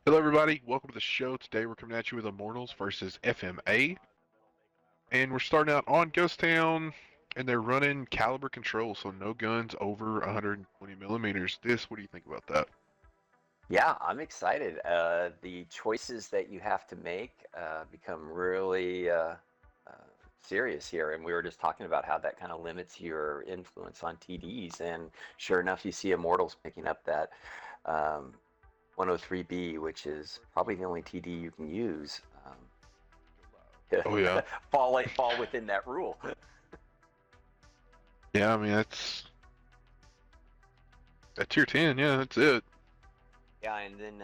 Hello, everybody. Welcome to the show. Today we're coming at you with Immortals versus FMA, and we're starting out on Ghost Town, and they're running caliber control, so no guns over 120 millimeters. What do you think about that? Yeah, I'm excited. The choices that you have to make become really serious here. And we were just talking about how that kind of limits your influence on TDs. And sure enough, you see Immortals picking up that 103B, which is probably the only TD you can use Oh yeah, to fall within that rule. yeah. I mean that's tier 10. Yeah, that's it. Yeah, and then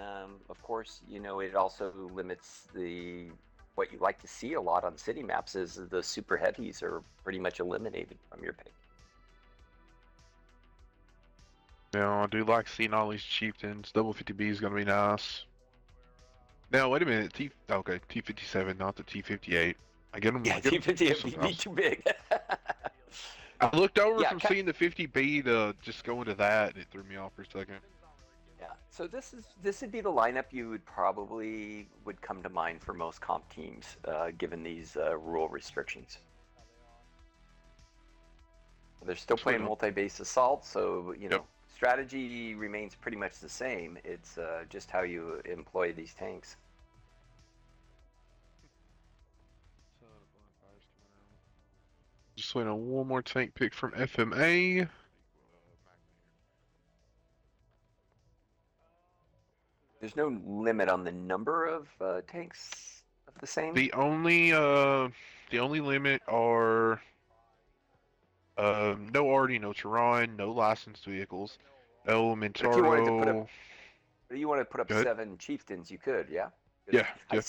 of course, it also limits the what you like to see a lot on city maps is the super heavies are pretty much eliminated from your pick. Now I do like seeing all these chieftains. Double 50B is gonna be nice. Now wait a minute. Okay, T57, not the T58. I get them. Yeah, I get them T50 confused would be sometimes. too big. I looked over Yeah, from seeing the 50B to just going to that, and it threw me off for a second. yeah. So this would be the lineup you would come to mind for most comp teams, given these rule restrictions. They're still Just wait playing on. multi-base assault, so Yep. strategy remains pretty much the same. It's just how you employ these tanks. Just wait on one more tank pick from FMA. There's no limit on the number of tanks of the same. The only limit are no Artie, no Tehran, no licensed vehicles, no But if you wanted to put up, Mintaro. you wanted to put up Good. 7 chieftains, you could, yeah. Because Yeah, I yeah,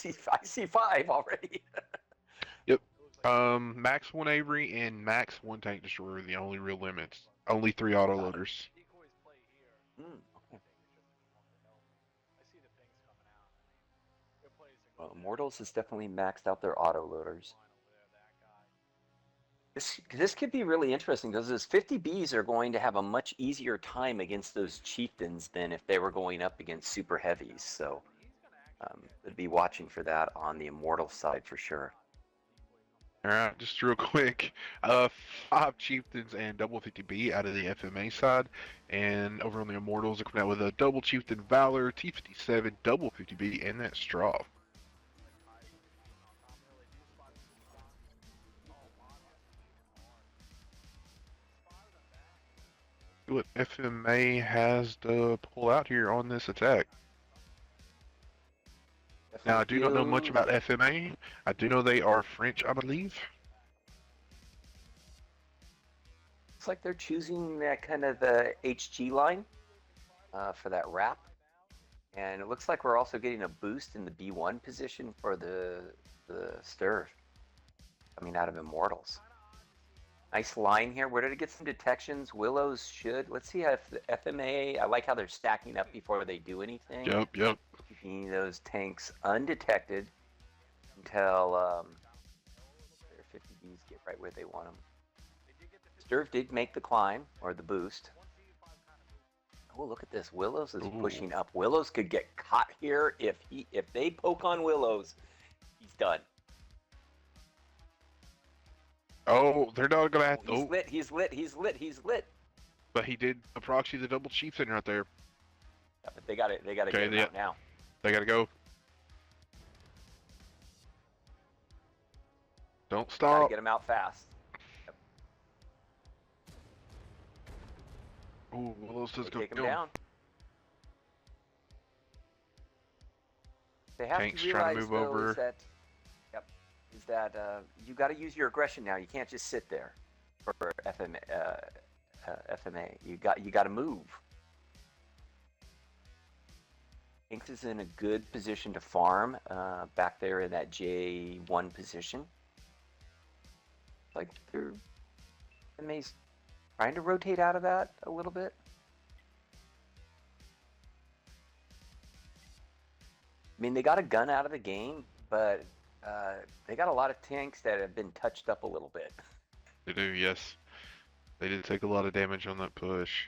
see 5 already. yep. Max one Avery and max one tank destroyer are the only real limits. Only 3 Got it. autoloaders. Okay. Well, Immortals has definitely maxed out their autoloaders. This could be really interesting because those 50Bs are going to have a much easier time against those chieftains than if they were going up against super heavies. So I'd be watching for that on the Immortal side for sure. Alright, just real quick. 5 chieftains and double 50B out of the FMA side. And over on the Immortals, they're coming out with a double chieftain Valor, T57, double 50B, and that straw. See what FMA has to pull out here on this attack. Now, I Definitely do not know much feels about FMA. I do know they are French, I believe. it's like they're choosing that kind of the HG line for that wrap. And it looks like we're also getting a boost in the B1 position for the stir coming out of Immortals. Nice line here. Where did it get some detections? Willows should. Let's see if the FMA. I like how they're stacking up before they do anything. Yep, yep. Keeping those tanks undetected until their 50Bs get right where they want them. Sturv did make the climb or the boost. Oh, look at this. Willows is Ooh. pushing up. Willows could get caught here if they poke on Willows, he's done. Oh, they're not gonna have to. He's lit. He's lit. He's lit. He's lit. But he did approximately the double chieftain right there. Yeah, but they got it. They got to Okay, get him out now. They gotta go. Don't Got to stop. get him out fast. Yep. Ooh, Willows does go. Take him down. They have Tank's to trying to realize move though over. is that you got to use your aggression now. You can't just sit there for FMA. You got to move. Inks is in a good position to farm back there in that J1 position. Like they're FMA's trying to rotate out of that a little bit. I mean, they got a gun out of the game, but they got a lot of tanks that have been touched up a little bit. They do, yes. They did take a lot of damage on that push.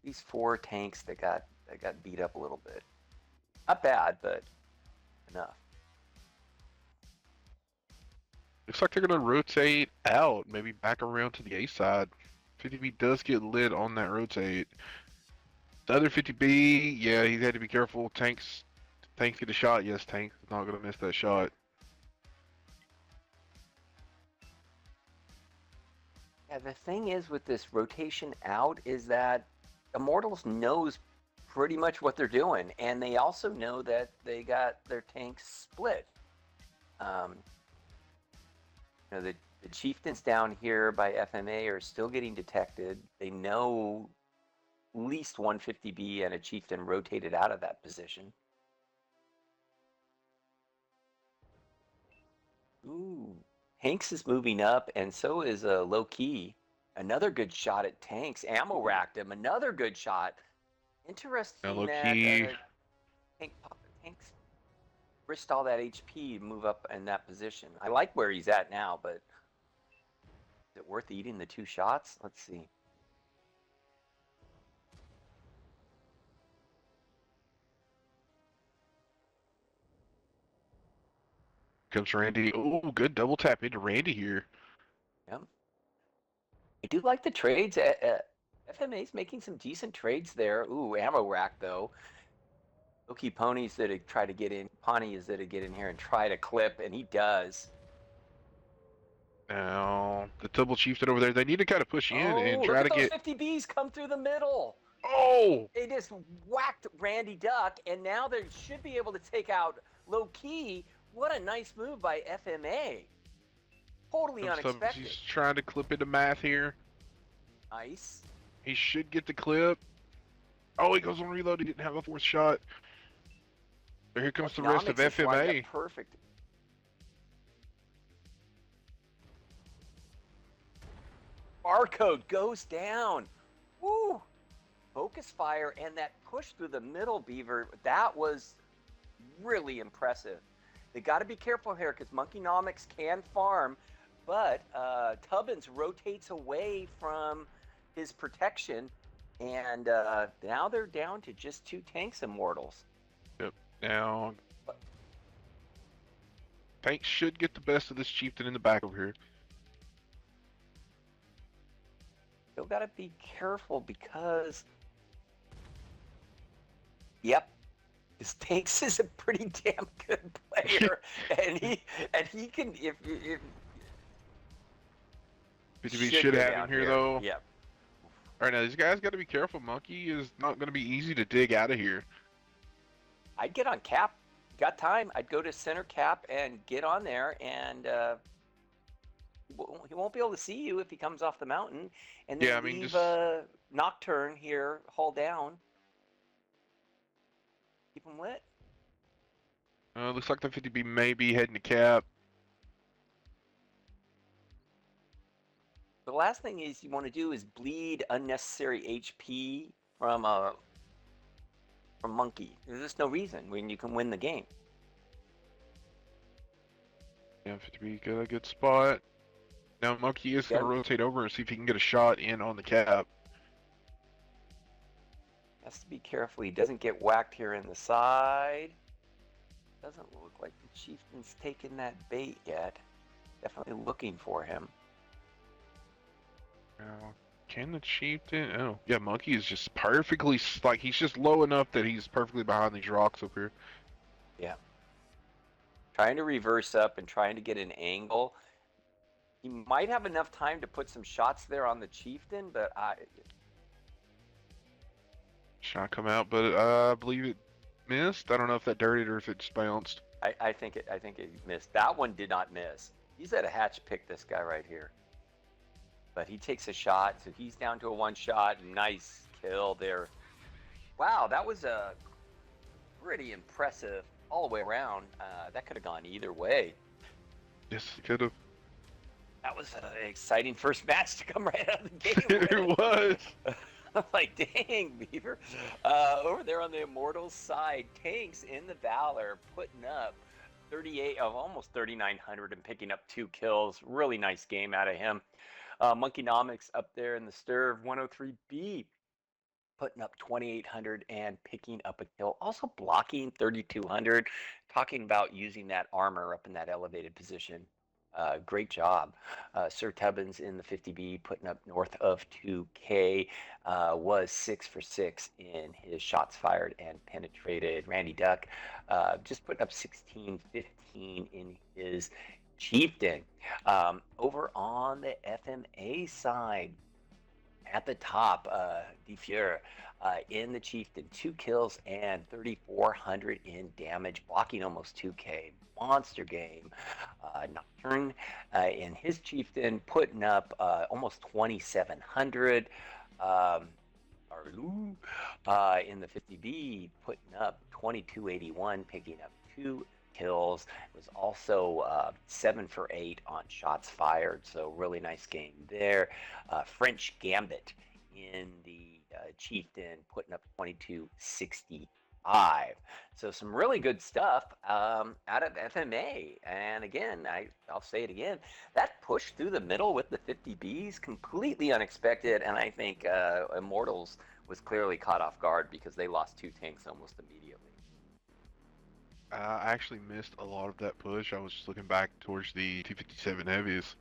These 4 tanks that got beat up a little bit. Not bad, but enough. Looks like they're gonna rotate out, maybe back around to the A side. 50B does get lit on that rotate. The other 50B, yeah, he had to be careful. Tanks get a shot. Yes, Tanks is not gonna miss that shot. Yeah, the thing is with this rotation out is that Immortals knows pretty much what they're doing, and they also know that they got their tanks split. Um, the chieftains down here by FMA are still getting detected. They know at least 150B and a chieftain rotated out of that position. Ooh, Hanks is moving up, and so is Low Key. Another good shot at Tanks. Ammo racked him. Another good shot. Now Interesting low that key, Tanks risked all that HP to move up in that position. I like where he's at now, but is it worth eating the 2 shots? Let's see. comes Randy. Oh, good double tap into Randy here. Yeah. I do like the trades. FMA's making some decent trades there. Ooh, ammo rack though. Low-key ponies that try to get in. Pawnee is that to get in here and try to clip, and he does. Now the double chieftain over there. They need to kind of push in and Oh, look try at to those get. 50Bs come through the middle. Oh, They just whacked Randy Duck, and now they should be able to take out Low Key. What a nice move by FMA. Totally he's unexpected. trying to clip into math here. Nice. He should get the clip. Oh, he goes on reload. He didn't have a fourth shot. But here comes the rest of Economics is lined up FMA. perfect. Barcode goes down. Woo! Focus fire and that push through the middle, Beaver, that was really impressive. They got to be careful here because Monkeynomics can farm, but Tubbins rotates away from his protection, and now they're down to just 2 tanks immortals. Yep. Now, Tank should get the best of this chieftain in the back over here. Still got to be careful because, yep, his tanks is a pretty damn good player, and he can if 50B should have him down here though. Yep. All right, now these guys got to be careful. Monkey is not going to be easy to dig out of here. I'd get on cap. Got time? I'd go to center cap and get on there, and he won't be able to see you if he comes off the mountain. And then Yeah, I mean, leave just Nocturne here, hull down, keep him lit. looks like the 50B may be heading to cap. The last thing is you want to do is bleed unnecessary HP from Monkey. There's just no reason when you can win the game. Yeah, 50B got a good spot. Now Monkey is going to rotate over and see if he can get a shot in on the cap. Has to be careful he doesn't get whacked here in the side. Doesn't look like the chieftain's taken that bait yet. Definitely looking for him. Now, can the chieftain? Oh, yeah, Monkey is just perfectly, like, he's just low enough that he's perfectly behind these rocks up here. Yeah. Trying to reverse up and trying to get an angle. He might have enough time to put some shots there on the chieftain, but Shot come out, but I believe it missed. I don't know if that dirtied or if it just bounced. I think it missed. That one did not miss. He's at a hatch pick, this guy right here. But he takes a shot, so he's down to a 1 shot. Nice kill there. Wow, that was a pretty impressive all the way around. That could have gone either way. Yes, it could have. That was an exciting first match to come right out of the game. It was. I'm like, dang, Beaver. Over there on the Immortals side, Tanks in the Valor putting up 38 of almost 3,900 and picking up 2 kills. Really nice game out of him. Monkeynomics up there in the Sturv 103B putting up 2,800 and picking up a kill. Also blocking 3,200. Talking about using that armor up in that elevated position. Great job. Sir Tubbins in the 50B putting up north of 2K, was 6 for 6 in his shots fired and penetrated. Randy Duck just putting up 16, 15 in his Chieftain. Over on the FMA side, at the top, DeFure in the Chieftain, 2 kills and 3,400 in damage, blocking almost 2K. Monster game. Nocturne in his Chieftain putting up almost 2,700. Arlu in the 50B putting up 2,281, picking up 2 kills. It was also 7 for 8 on shots fired, so really nice game there. French Gambit in the Chieftain putting up 2,265. So some really good stuff out of FMA. And again, I'll say it again, that push through the middle with the 50Bs, completely unexpected. And I think Immortals was clearly caught off guard because they lost 2 tanks almost immediately. I actually missed a lot of that push. I was just looking back towards the 257 heavies.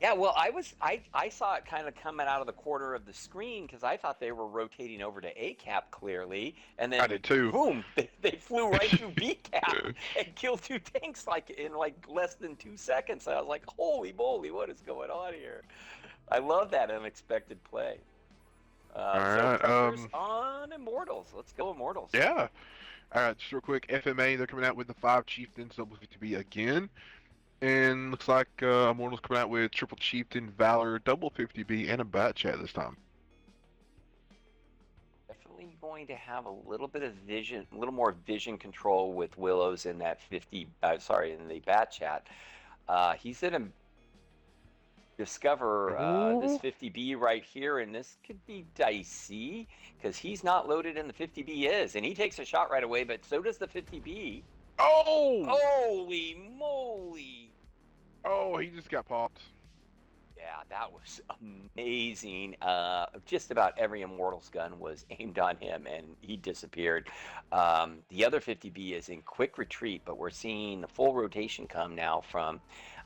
Yeah, well, I saw it kind of coming out of the corner of the screen because I thought they were rotating over to A cap clearly, and I then did too. boom, they flew right through B cap and killed 2 tanks like in like less than 2 seconds. I was like, holy moly, what is going on here? I love that unexpected play. All So right. pressures on Immortals. Let's go Immortals. Yeah. All right. Just real quick, FMA, they're coming out with the 5 Chieftains double 50B again. And looks like Immortals coming out with triple Chieftain, Valor, double 50B, and a Bat Chat this time. Definitely going to have a little bit of vision, a little more vision control with Willows in that 50, in the Bat Chat. He's going to discover this 50B right here, and this could be dicey because he's not loaded and the 50B is, and he takes a shot right away, but so does the 50B. Oh! Holy moly! Oh, he just got popped. Yeah, that was amazing. Just about every Immortals gun was aimed on him, and he disappeared. The other 50B is in quick retreat, but we're seeing the full rotation come now from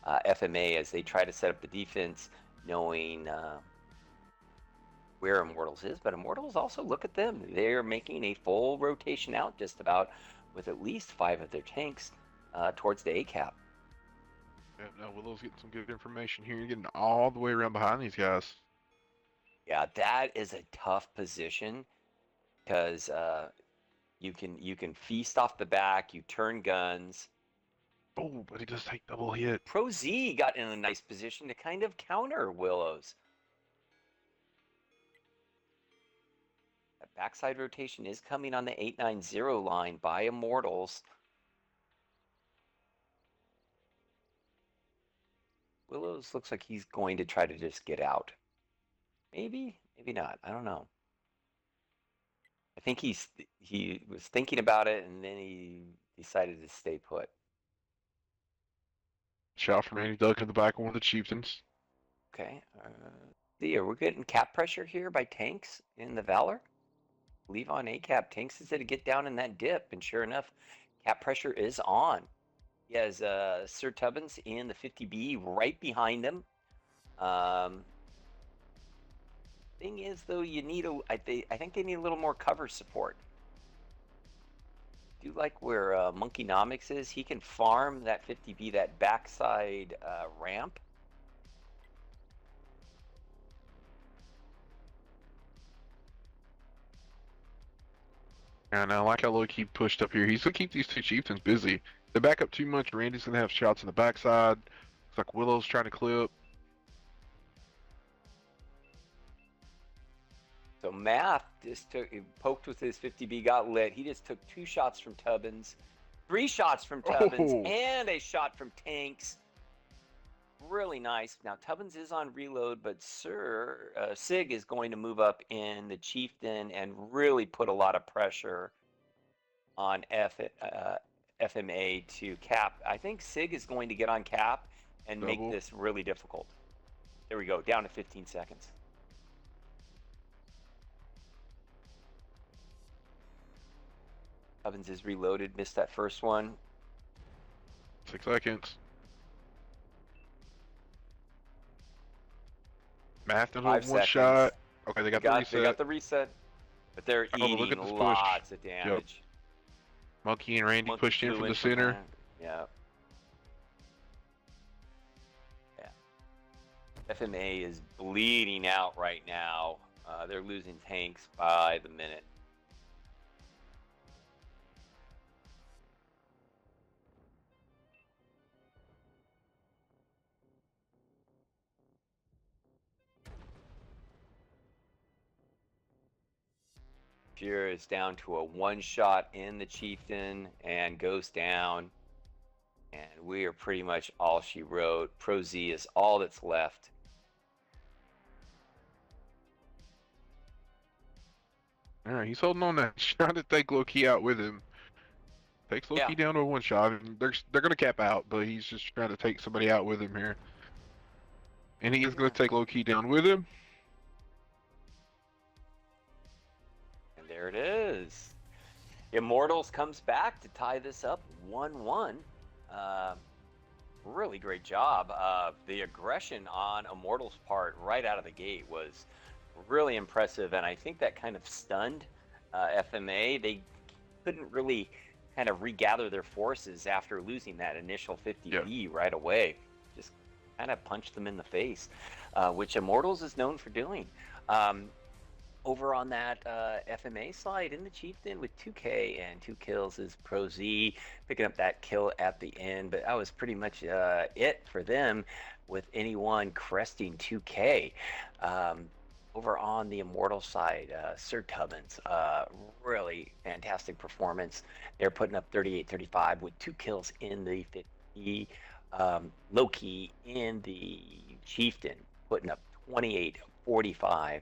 FMA as they try to set up the defense, knowing where Immortals is. But Immortals also, look at them. They're making a full rotation out just about with at least 5 of their tanks towards the A-cap. Yeah, no, Willow's getting some good information here. You're getting all the way around behind these guys. Yeah, that is a tough position because you can feast off the back, you turn guns. Oh, but he does take double hit. Pro Z got in a nice position to kind of counter Willows. That backside rotation is coming on the 890 line by Immortals. Willows looks like he's going to try to just get out. Maybe, maybe not. I don't know. I think he was thinking about it and then he decided to stay put. Shot from Randy Duck in the back of one of the Chieftains. Okay. Are we getting cap pressure here by tanks in the Valor? Leave on A cap. Tanks is to get down in that dip, and sure enough, cap pressure is on. He has Sir Tubbins in the 50B right behind him. Thing is, though, you need I think they need a little more cover support. Do like where Monkeynomics is. He can farm that 50B, that backside ramp. And I like how low he pushed up here. He's gonna keep these 2 Chieftains busy. They back up too much. Randy's gonna have shots in the backside. Looks like Willow's trying to clip. So Math just poked with his 50B, got lit. He just took 2 shots from Tubbins, 3 shots from Tubbins, and a shot from Tanks. Really nice. Now Tubbins is on reload, but Sig is going to move up in the Chieftain and really put a lot of pressure on FMA to cap. I think Sig is going to get on cap and make this really difficult. There we go, down to 15 seconds. Ovens is reloaded. Missed that first one. 6 seconds. Math does 5 one seconds. shot. Okay, they got the reset. They got the reset, but they're Oh, but look eating at this push. lots of Yep. damage. Monkey and Randy Monkey pushed in flew from the from center. behind. Yeah. FMA is bleeding out right now. They're losing tanks by the minute. Pure is down to a one shot in the Chieftain and goes down. And we are pretty much all she wrote. Pro Z is all that's left. All right, he's holding on that. Trying to take Loki out with him. Takes Loki down to a one shot, and they're gonna cap out, but he's just trying to take somebody out with him here. And he is gonna take Loki down with him. And there it is. Immortals comes back to tie this up 1-1. Really great job. The aggression on Immortals' part right out of the gate was really impressive, and I think that kind of stunned FMA. They couldn't really kind of regather their forces after losing that initial 50B right away. Just kind of punched them in the face, which Immortals is known for doing. Over on that FMA side in the Chieftain with 2K and 2 kills is Pro Z picking up that kill at the end, but that was pretty much it for them with anyone cresting 2K. Over on the Immortal side, Sir Tubbins, really fantastic performance. They're putting up 38-35 with 2 kills in the 50. Loki in the Chieftain putting up 28-45.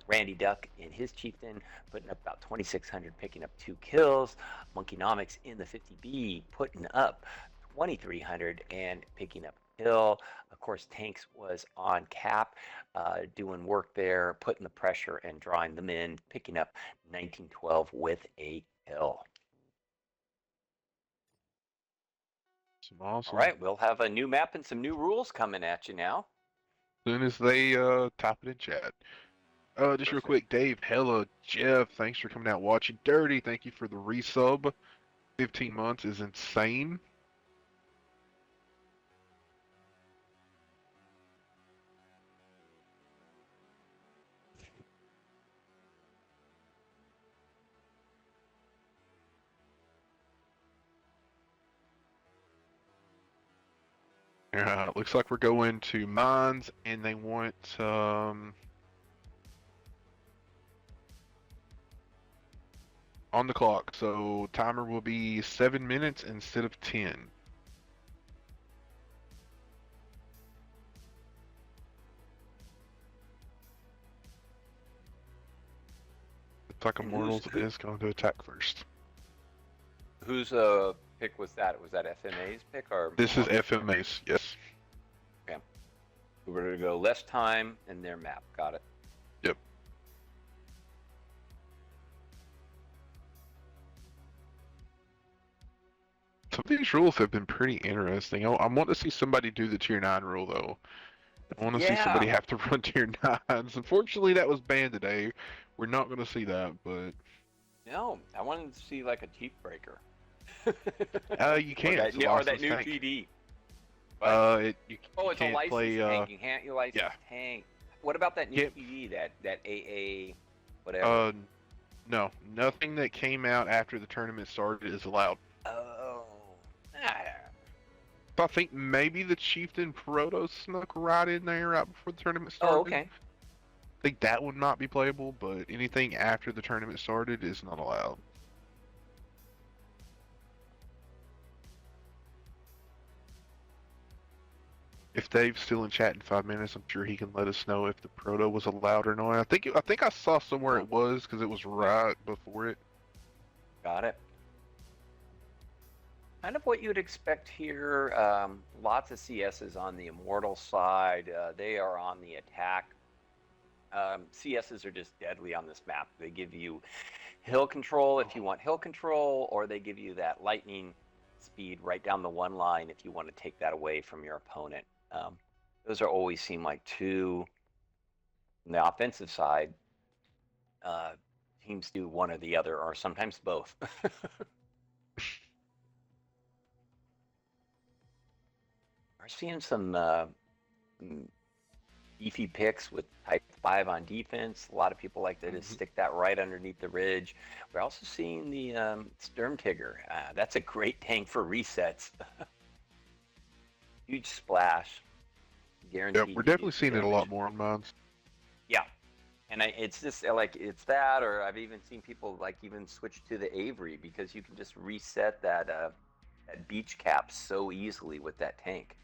Randy Duck in his Chieftain putting up about 2,600, picking up 2 kills. Monkeynomics in the 50B putting up 2,300 and picking up a kill. Of course, Tanks was on cap, doing work there, putting the pressure and drawing them in, picking up 1912 with a kill. Awesome. All right, we'll have a new map and some new rules coming at you now. As soon as they type it in chat. Just real quick, Dave, Hella, Jeff, thanks for coming out watching. Dirty, thank you for the resub. 15 months is insane. Looks like we're going to mines, and they want on the clock. So timer will be 7 minutes instead of 10. Looks like Immortals is going to attack first. Whose pick was that? Was that FMA's pick or? This is FMA's, yes. Okay. We're going to go less time in their map. Got it. Yep. Some of these rules have been pretty interesting. I want to see somebody do the tier 9 rule, though. I want to see somebody have to run tier 9s. Unfortunately, that was banned today. We're not going to see that, but... No, I wanted to see like a teeth breaker. You can't. Or that new tank. TD. You it's can't a licensed play, tank. You can't license tank. What about that new TD, that AA, whatever? No. Nothing that came out after the tournament started is allowed. Oh. I think maybe the Chieftain Proto snuck right in there right before the tournament started. Oh, okay. I think that would not be playable, but anything after the tournament started is not allowed. If Dave's still in chat in 5 minutes, I'm sure he can let us know if the Proto was allowed or not. I think I saw somewhere it was because it was right before it. Got it. Kind of what you'd expect here. Lots of CSs on the Immortal side. They are on the attack. CSs are just deadly on this map. They give you hill control if you want hill control, or they give you that lightning speed right down the one line if you want to take that away from your opponent. Those are always seem like two on the offensive side. Uh, Teams do one or the other, or sometimes both. We're seeing some beefy picks with type 5 on defense. A lot of people like to just stick that right underneath the ridge. We're also seeing the Sturmtiger. That's a great tank for resets. Huge splash, Yep, guaranteed we're to do definitely some seeing it a lot damage. more on mines. Yeah, and it's just like it's that, or I've even seen people like even switch to the Avery because you can just reset that beach cap so easily with that tank.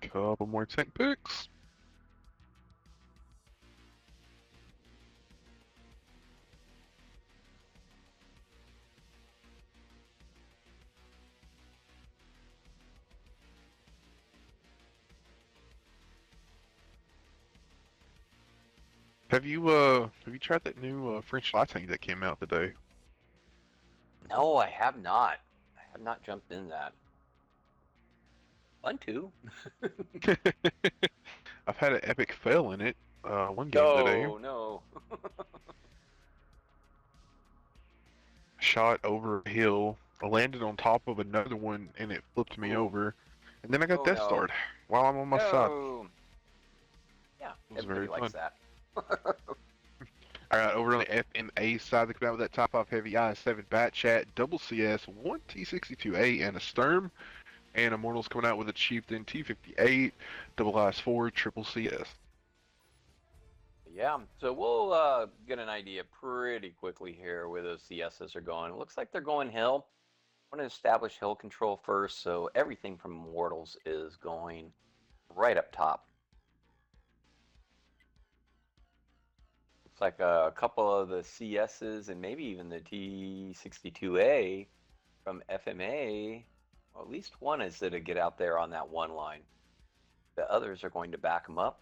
Couple more tank picks. Have you tried that new French light tank that came out today? No, I have not. I have not jumped in that. Fun too. I've had an epic fail in it. One game today. No, no. Shot over a hill. I landed on top of another one and it flipped me Ooh. over. And then I got Oh death no. starred while I'm on my side. No. Yeah, It was everybody very likes fun. that. I got over on the FMA side that come out with that top 5 heavy IS-7 Bat Chat, double CS, one T62A, and a Sturm. And Immortals coming out with a Chieftain T58, double IS-4, triple CS. Yeah, so we'll get an idea pretty quickly here where those CSs are going. It looks like they're going hill. I want to establish hill control first, so everything from Mortals is going right up top. Looks like a couple of the CSs and maybe even the T62A from FMA. Well, at least one is to get out there on that one line. The others are going to back them up.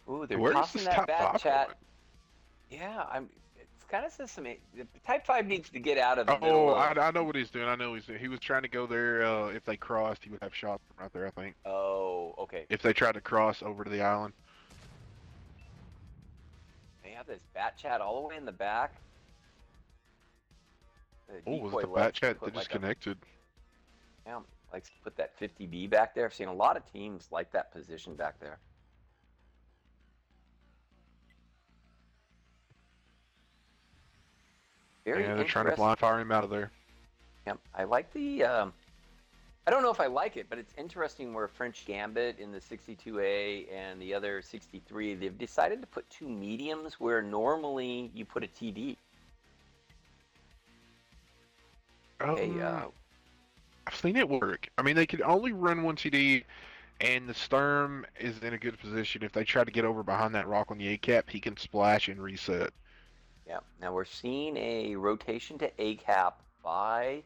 Ooh, they're Where's tossing this that top bat 5 chat. going? Yeah, it's kind of says some. The Type 5 needs to get out of the middle Oh, of. I know what he's doing. I know what he's doing. He was trying to go there. If they crossed, he would have shots from right there, I think. Oh, okay. If they tried to cross over to the island. They have this bat chat all the way in the back. The Oh, was it decoy the bat likes to chat that put like a. disconnected? Yeah, likes to put that 50B back there. I've seen a lot of teams like that position back there. Very Yeah, they're trying to interesting. blind fire him out of there. Yeah, I like the. I don't know if I like it, but it's interesting where French Gambit in the 62A and the other 63, they've decided to put two mediums where normally you put a TD. Hey, I've seen it work. I mean, they could only run one TD, and the Sturm is in a good position. If they try to get over behind that rock on the A cap, he can splash and reset. yeah. Now we're seeing a rotation to A cap by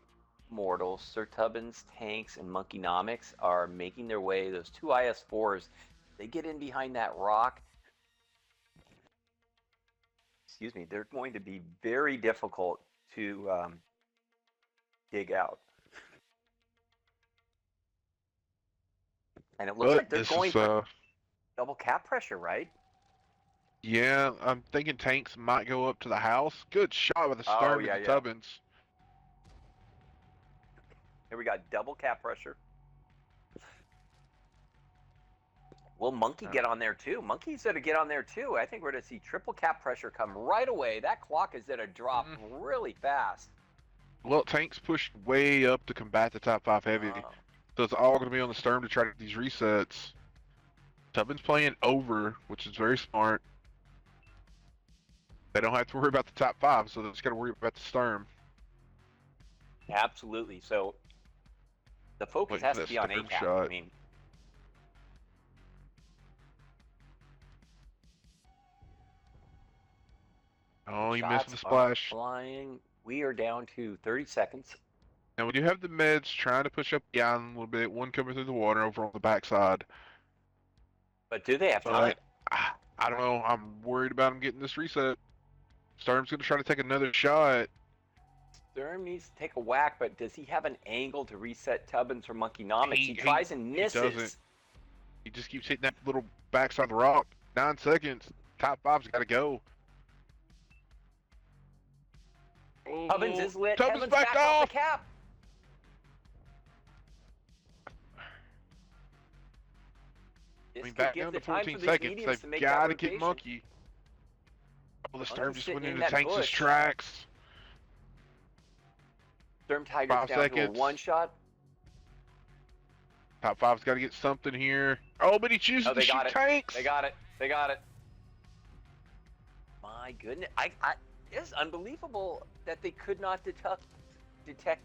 Mortals. Sir Tubbins, Tanks, and Monkeynomics are making their way. Those two IS4s, they get in behind that rock. Excuse me, they're going to be very difficult to dig out. And it looks But like they're this going is for double cap pressure, right? yeah, I'm thinking tanks might go up to the house. Good shot with the Oh, Sturm yeah, into yeah. Tubbins. Here we got double cap pressure. Will Monkey get on there too? Monkey's going to get on there too. I think we're going to see triple cap pressure come right away. That clock is going to drop really fast. Well, tanks pushed way up to combat the top 5 heavy. Oh. So it's all going to be on the Sturm to try to get these resets. Tubbins playing over, which is very smart. They don't have to worry about the top 5, so they just got to worry about the Sturm. Absolutely. So the focus Waiting for has to that be on Sturm ACAP. shot. I mean, Oh, he missed with shots the are splash. flying. We are down to 30 seconds. Now we do have the meds trying to push up the island a little bit. One coming through the water over on the backside. But do they have time? But I don't know. I'm worried about him getting this reset. Sturm's going to try to take another shot. Sturm needs to take a whack, but does he have an angle to reset Tubbins or Monkeynomics? He He tries and he doesn't. misses. He just keeps hitting that little backside of the rock. 9 seconds. Top five's got to go. Tubbins Oh, is lit. Tubbins Evans backed back off the off. cap. I This mean, could back give down the to time 14 for these seconds. mediums They've to make that got to get rotation. Monkey. Oh, the Sturm Monkey's just sitting went in into that Tanks' bush. tracks. Sturm Tiger's 5 down to a seconds. one shot. Top five's got to get something here. Oh, but he chooses Oh, to they shoot got it. Tanks. They got it. They got it. My goodness. It's unbelievable that they could not detect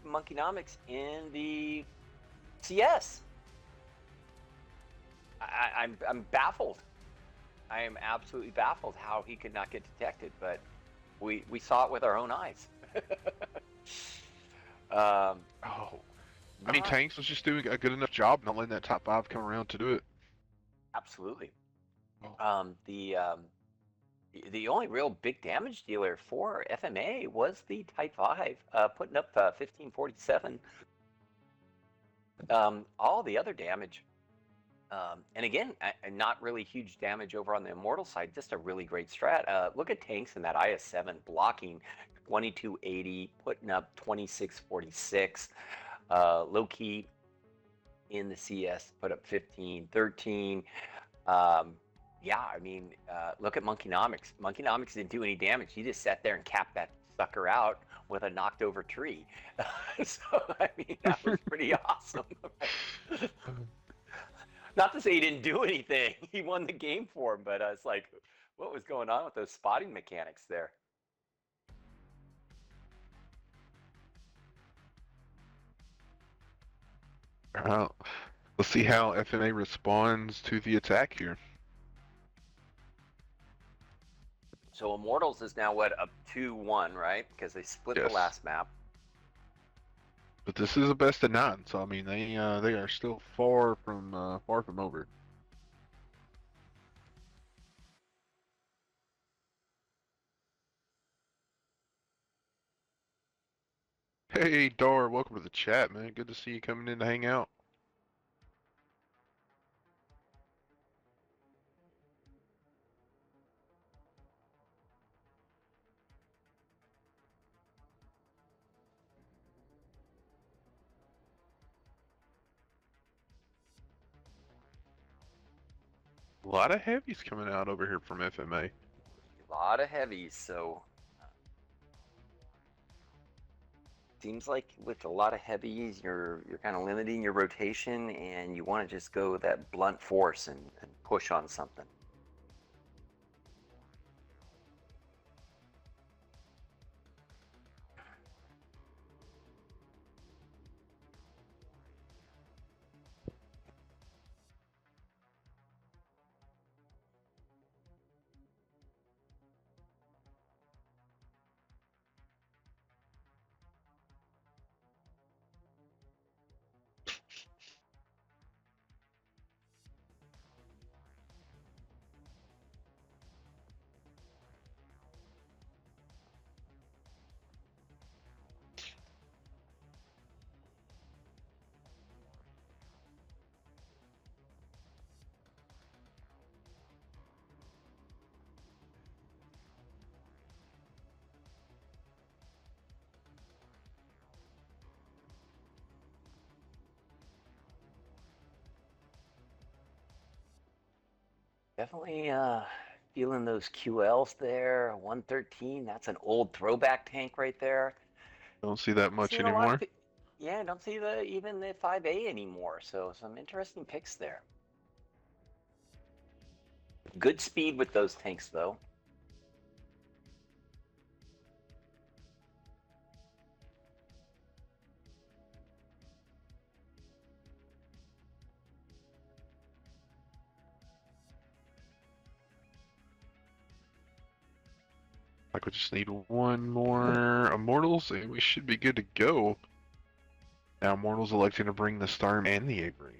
Monkeynomics in the CS. I'm baffled. I am absolutely baffled how he could not get detected, but we saw it with our own eyes. Oh, I mean, Tanks was just doing a good enough job not letting that top five come around to do it. Absolutely. Oh. The only real big damage dealer for FMA was the Type 5, putting up 1547. All the other damage, and again, not really huge damage over on the Immortal side, just a really great strat. Look at Tanks in that IS-7 blocking 2280, putting up 2646. Low key in the CS put up 1513. Yeah, I mean, look at Monkeynomics. Monkeynomics didn't do any damage. He just sat there and capped that sucker out with a knocked over tree. So, I mean, that was pretty awesome. Not to say he didn't do anything. He won the game for him, but it's like, what was going on with those spotting mechanics there? Let's see how FMA responds to the attack here. So Immortals is now what, up 2-1, right? Because they split the Yes. last map. But this is a best of 9, so I mean they are still far from over. Hey Dar, welcome to the chat, man. Good to see you coming in to hang out. A lot of heavies coming out over here from FMA. A lot of heavies, so seems like with a lot of heavies, you're kind of limiting your rotation, and you want to just go with that blunt force and push on something. Definitely feeling those QLs there. 113, that's an old throwback tank right there. Don't see that much Seeing a lot anymore. of, yeah, don't see even the 5A anymore. So some interesting picks there. Good speed with those tanks though. Like we just need one more Immortals and we should be good to go. Now Mortal's electing to bring the Sturm and the Avery.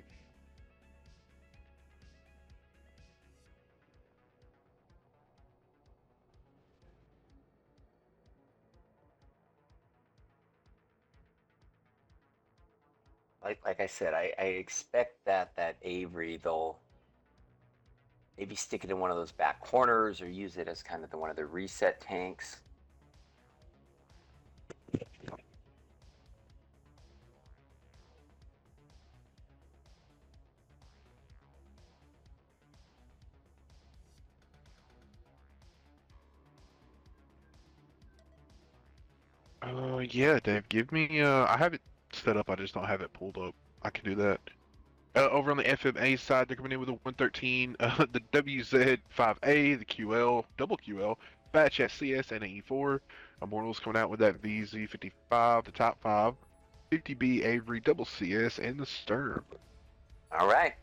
Like I said, I expect that Avery they'll maybe stick it in one of those back corners or use it as kind of one of the reset tanks. Yeah, Dave, give me, I have it set up, I just don't have it pulled up. I can do that. Over on the FMA side, they're coming in with a 113, the WZ5A, the QL, double QL, Batch at CS and an E4. Immortals coming out with that VZ55, the top 5, 50B Avery, double CS, and the Sturm. All right.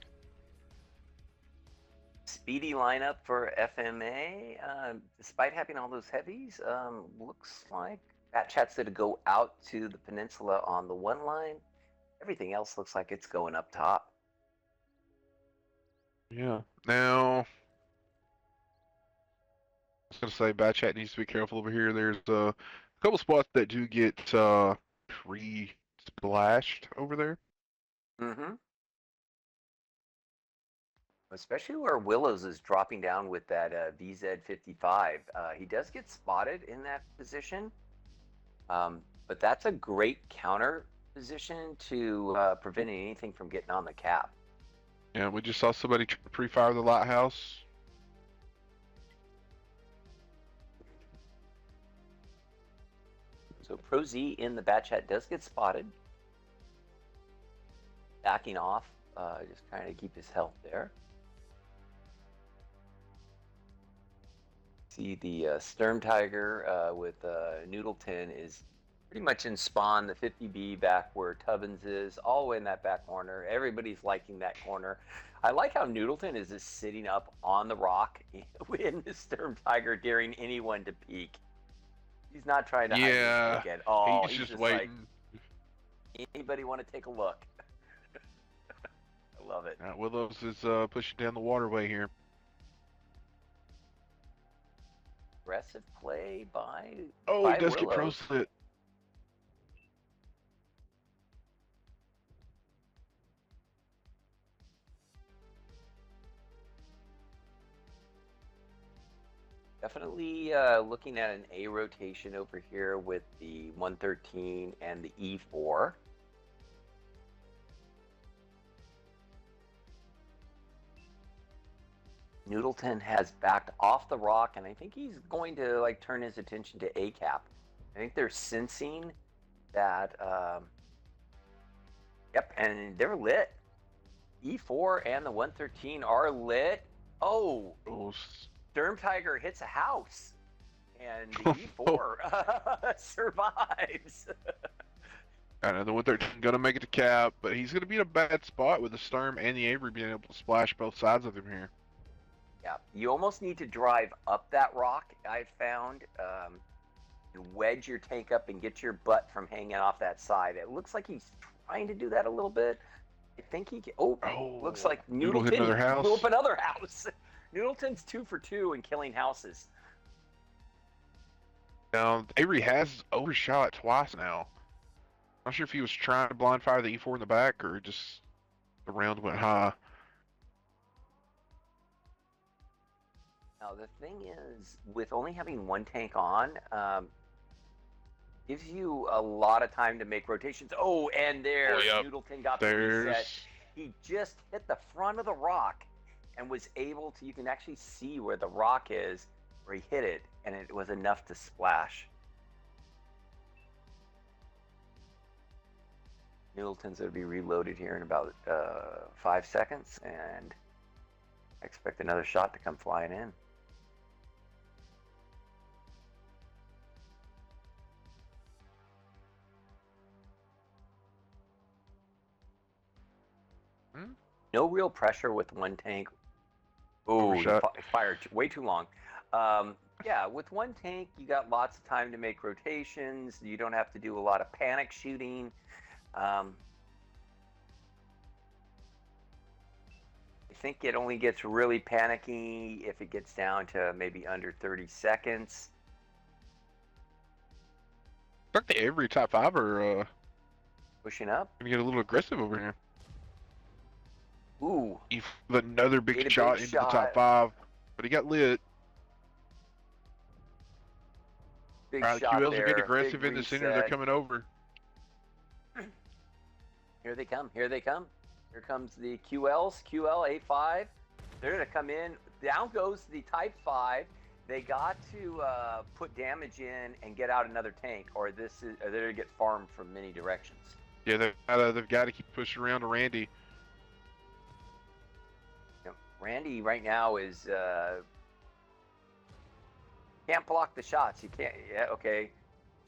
Speedy lineup for FMA. Despite having all those heavies, looks like that chat's going to go out to the peninsula on the one line. Everything else looks like it's going up top. Yeah. Now, I was gonna say, Bad Chat needs to be careful over here. There's a couple spots that do get pre-splashed over there. Mm-hmm. Especially where Willows is dropping down with that VZ55. He does get spotted in that position, but that's a great counter position to prevent anything from getting on the cap. Yeah, we just saw somebody pre-fire the lighthouse. So Pro Z in the bat chat does get spotted. Backing off, just trying to keep his health there. See the Sturm Tiger with Noodleton is pretty much in spawn, the 50B back where Tubbins is, all the way in that back corner. Everybody's liking that corner. I like how Noodleton is just sitting up on the rock in the Sturm Tiger, daring anyone to peek. He's not trying to hide Yeah, his again. Oh, he's just waiting. waiting. Anybody want to take a look? I love it. Willows is pushing down the waterway here. Aggressive play by Oh, he does Willows. get pro slit. Definitely looking at an A rotation over here with the 113 and the E4. Noodleton has backed off the rock, and I think he's going to like turn his attention to A cap. I think they're sensing that. Yep, and they're lit. E4 and the 113 are lit. Oh, Sturm Tiger hits a house, and the E4 survives. And the 113 gonna make it to cap, but he's gonna be in a bad spot with the Sturm and the Avery being able to splash both sides of him here. Yeah, you almost need to drive up that rock, I've found, and wedge your tank up and get your butt from hanging off that side. It looks like he's trying to do that a little bit. I think he can. Oh, looks like Noodle hit another house. blew up another house. Noodleton's 2 for 2 in killing houses. Now, Avery has overshot twice now. Not sure if he was trying to blind fire the E4 in the back or just the round went high. Now, the thing is, with only having one tank on, gives you a lot of time to make rotations. Oh, and there, Noodleton got the reset. He just hit the front of the rock and was able to, you can actually see where the rock is, where he hit it, and it was enough to splash. Noodleton's going to be reloaded here in about 5 seconds, and I expect another shot to come flying in. No real pressure with one tank. Oh, he fired way too long. Yeah, with one tank, you got lots of time to make rotations. You don't have to do a lot of panic shooting. think it only gets really panicky if it gets down to maybe under 30 seconds. I think every top five are Pushing up. gonna get a little aggressive over here. Ooh, He put another big made a shot big into the top shot. five, but he got lit. Big All right, the shot QLs are getting there. Big aggressive in the center. They're reset. coming over. Here they come. Here they come. Here comes the QLs. QL A5. They're going to come in. Down goes the Type 5. They got to put damage in and get out another tank, or they're going to get farmed from many directions. Yeah, they've got to keep pushing around to Randy. You know, Randy right now is can't block the shots. You can't. Yeah, okay.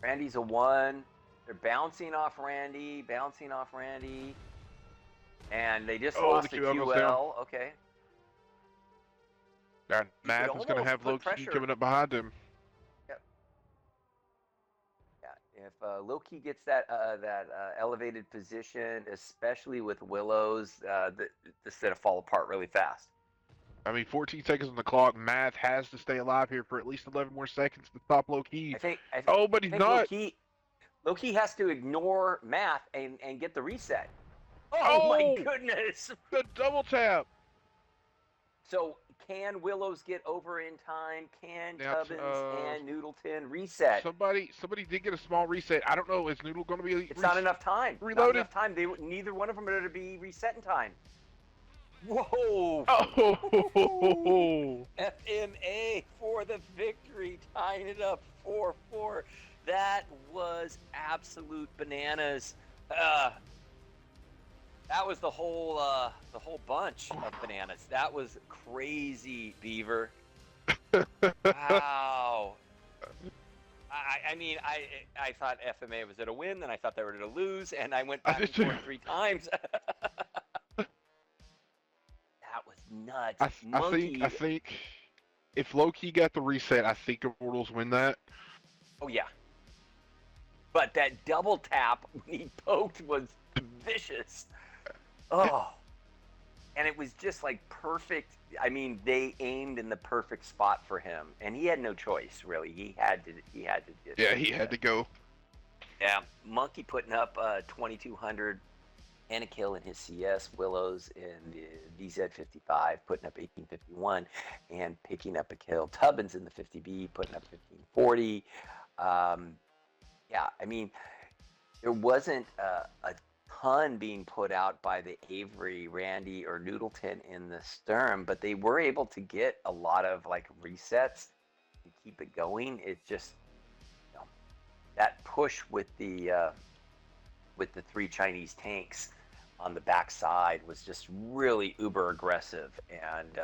Randy's a 1. They're bouncing off Randy, and they just Oh, the lost the QL goes down. QL. Okay. That You could Math is going to almost have put low-key pressure. coming up behind him. Yep. Yeah. If Loki gets that elevated position, especially with Willows, this is gonna fall apart really fast. I mean, 14 seconds on the clock. Math has to stay alive here for at least 11 more seconds to stop low-key. Oh, but he's not. Loki has to ignore Math and get the reset. Oh my Oh! goodness! The double tap. So can Willows get over in time? Can Now, Tubbins and Noodleton reset? Somebody did get a small reset. I don't know. Is Noodle going to be? It's not enough time. Reloaded. Not enough time. Neither one of them are going to be reset in time. Whoa! Oh! FMA for the victory, tying it up 4-4. That was absolute bananas. That was the whole bunch of bananas. That was crazy, Beaver. Wow. I mean, I thought FMA was going to win, then I thought they were going to lose, and I went back and forth 3 times. That was nuts. I think if Loki got the reset, I think Immortals win that. Oh yeah. But that double tap when he poked was vicious. Oh. And it was just like perfect. I mean, they aimed in the perfect spot for him, and he had no choice really. He had to. He had to go. Yeah, Monkey putting up 2,200 and a kill in his CS. Willows in the VZ55 putting up 1851 and picking up a kill. Tubbins in the 50B putting up 1540. Yeah, I mean, there wasn't a ton being put out by the Avery, Randy, or Noodleton in the Sturm, but they were able to get a lot of like resets to keep it going. It's just, you know, that push with the 3 Chinese tanks on the backside was just really uber aggressive and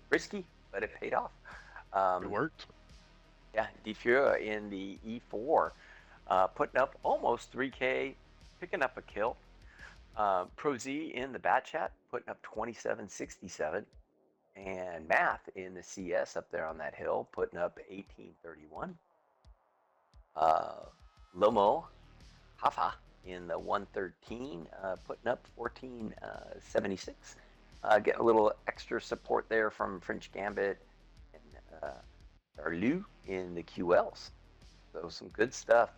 risky, but it paid off. It worked. Yeah, Defura in the E4, putting up almost 3K, picking up a kill. Pro Z in the Bat Chat, putting up 2767. And Math in the CS up there on that hill, putting up 1831. Lomo Hafa in the 113, putting up 1476. Getting a little extra support there from French Gambit and Darlu in the QLs. So some good stuff.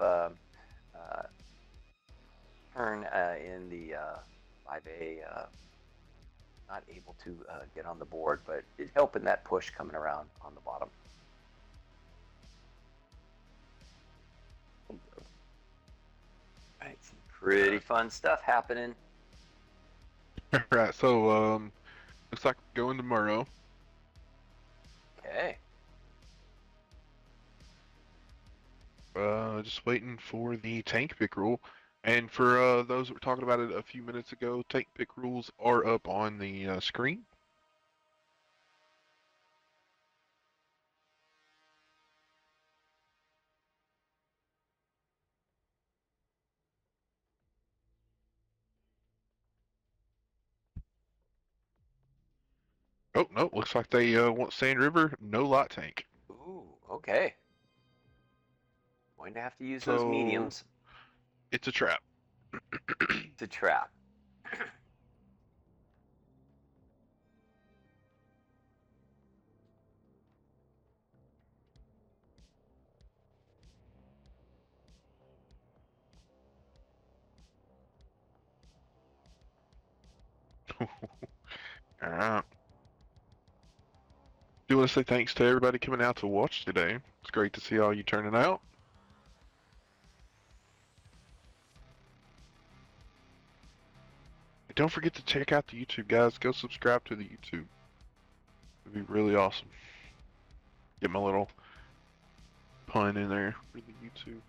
Turn in the 5A, not able to get on the board, but it helping that push coming around on the bottom. All right, some pretty fun stuff happening. All right, so looks like we're going tomorrow. Okay. Just waiting for the tank pick rule. And for those that were talking about it a few minutes ago, tank pick rules are up on the screen. Oh, no, looks like they want Sand River, no light tank. Ooh, okay. Going to have to use those mediums. It's a trap. It's a trap. Alright. Do want to say thanks to everybody coming out to watch today. It's great to see all you turning out. And don't forget to check out the YouTube, guys. Go subscribe to the YouTube. It'd be really awesome. Get my little pun in there for the YouTube.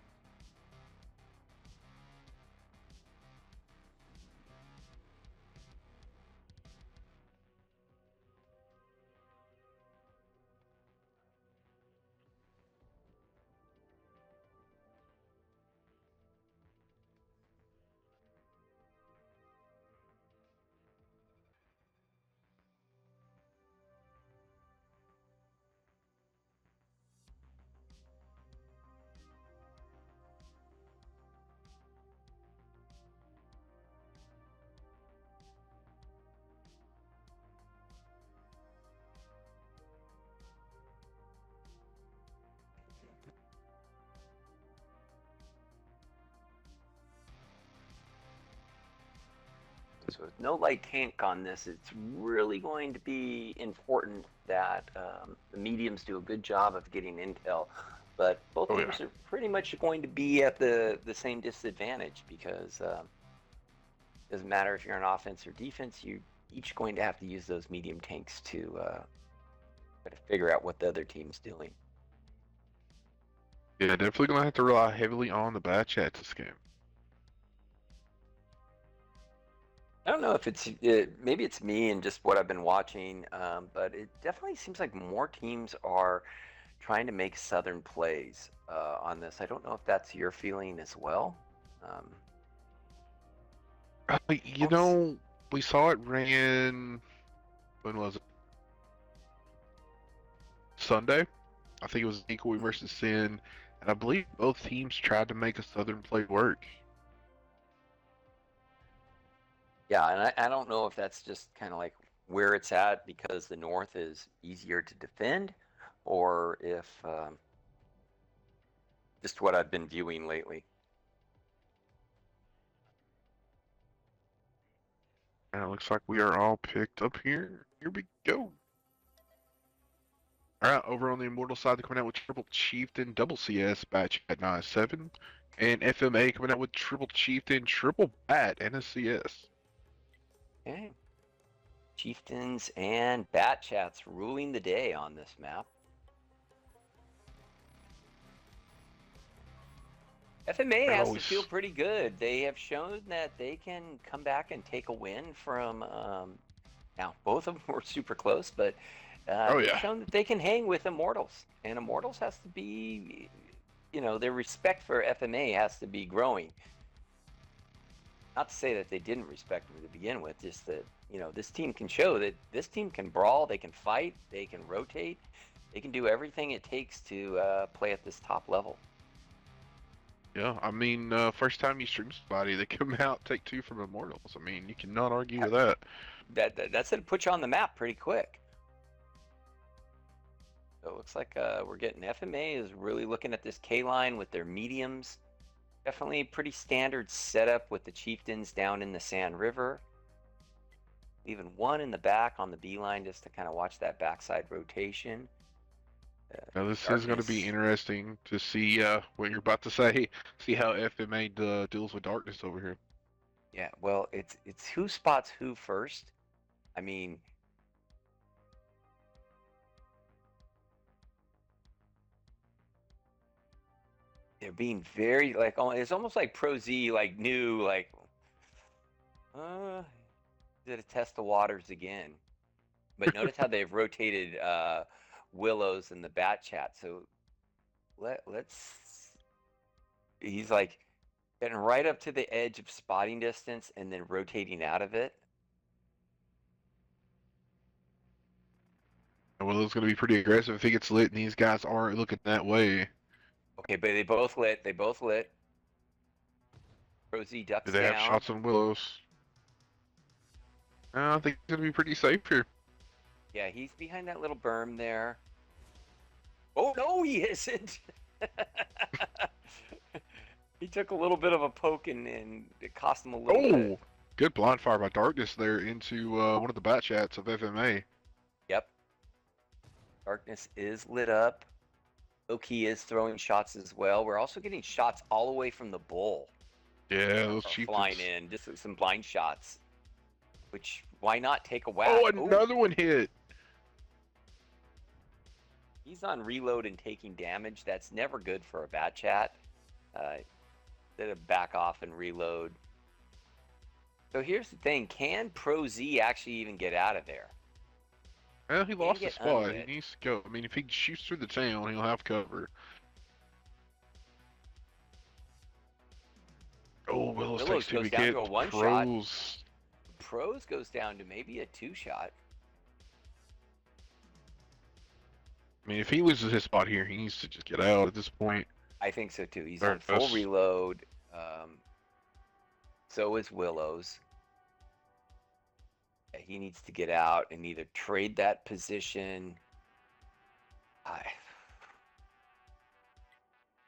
So with no light tank on this, it's really going to be important that the mediums do a good job of getting intel. But both Oh, teams yeah. are pretty much going to be at the same disadvantage because it doesn't matter if you're on offense or defense, you're each going to have to use those medium tanks to try to figure out what the other team's doing. Yeah, definitely gonna have to rely heavily on the bad chats this game. I don't know if it's maybe it's me and just what I've been watching, but it definitely seems like more teams are trying to make Southern plays on this. I don't know if that's your feeling as well. Um, You don't s- know, we saw it ran, when was it? Sunday? I think it was Equally versus Sin, and I believe both teams tried to make a Southern play work. yeah, and I don't know if that's just kind of like where it's at because the North is easier to defend, or if just what I've been viewing lately. And it looks like we are all picked up here. Here we go. Alright, over on the Immortal side, they're coming out with Triple Chieftain, Double CS, Batch at 9-7. And FMA coming out with Triple Chieftain, Triple Bat, and a CS. Okay. Chieftains and Bat Chats ruling the day on this map. FMA I has to always. feel pretty good. They have shown that they can come back and take a win from. Now, both of them were super close, but Oh, they've yeah. shown that they can hang with Immortals. And Immortals has to be, their respect for FMA has to be growing. Not to say that they didn't respect them to begin with, just that, this team can show that this team can brawl, they can fight, they can rotate, they can do everything it takes to play at this top level. Yeah, I mean, first time you stream somebody, they come out, take two from Immortals. I mean, you cannot argue with that. That's going to put you on the map pretty quick. So it looks like we're getting FMA is really looking at this K line with their mediums. Definitely pretty standard setup with the Chieftains down in the Sand River. Leaving one in the back on the B line just to kind of watch that backside rotation. Now, this is going to be Darkness. interesting to see what you're about to say. See how FMA deals with darkness over here. Yeah, well, it's who spots who first. I mean, they're being very like it's almost like Pro Z like knew like did a test the waters again. But notice how they've rotated Willows in the bat chat. So let's he's like getting right up to the edge of spotting distance and then rotating out of it. Well, it's going to be pretty aggressive if he gets lit, and these guys aren't looking that way. Okay, but they both lit. They both lit. Rosie Do ducks they have down. shots on Willows? I think it's going to be pretty safe here. Yeah, he's behind that little berm there. Oh no, he isn't. He took a little bit of a poke and it cost him a little bit. Good blind fire by Darkness there into one of the bat chats of FMA. Yep. Darkness is lit up. Loki is throwing shots as well. We're also getting shots all the way from the bull. Yeah, those Are flying chieftains. in, just some blind shots. Which, why not take a Oh, whack? Oh, another one hit. he's on reload and taking damage. That's never good for a bat chat. Instead of back off and reload. So here's the thing: can Pro Z actually even get out of there? Well, he Can lost his get spot. He unlit. needs to go. I mean, if he shoots through the town, he'll have cover. Oh, Willows takes Willows two goes big down to a hits. one shot. Pros. Pros goes down to maybe a two shot. I mean, if he loses his spot here, he needs to just get out at this point. I think so too. He's There on it full goes. reload. So is Willows. He needs to get out and either trade that position. I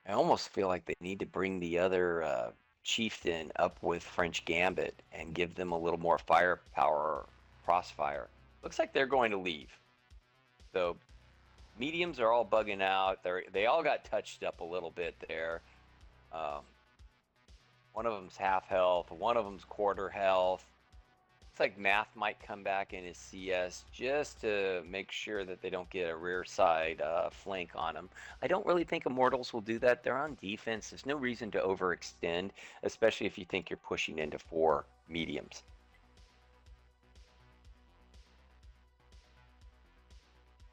almost feel like they need to bring the other chieftain up with French Gambit and give them a little more firepower, crossfire. Looks like they're going to leave. So mediums are all bugging out. They all got touched up a little bit there. One of them's half health. One of them's quarter health. Looks like Math might come back in his CS just to make sure that they don't get a rear side flank on them. I don't really think Immortals will do that. They're on defense. There's no reason to overextend, especially if you think you're pushing into 4 mediums.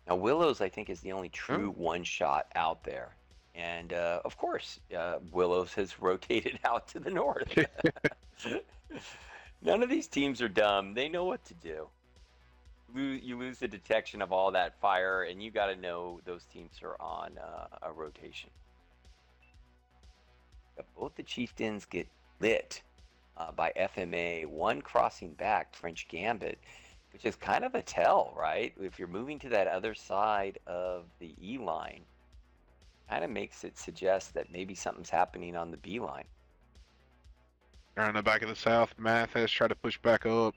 Now, Willows, I think, is the only true one-shot out there. And, of course, Willows has rotated out to the north. None of these teams are dumb. They know what to do. You lose the detection of all that fire, and you got to know those teams are on a rotation. But both the chieftains get lit by FMA. One crossing back, French Gambit, which is kind of a tell, right? If you're moving to that other side of the E line, kind of makes it suggest that maybe something's happening on the B line. They're in the back of the south. Math has tried to push back up.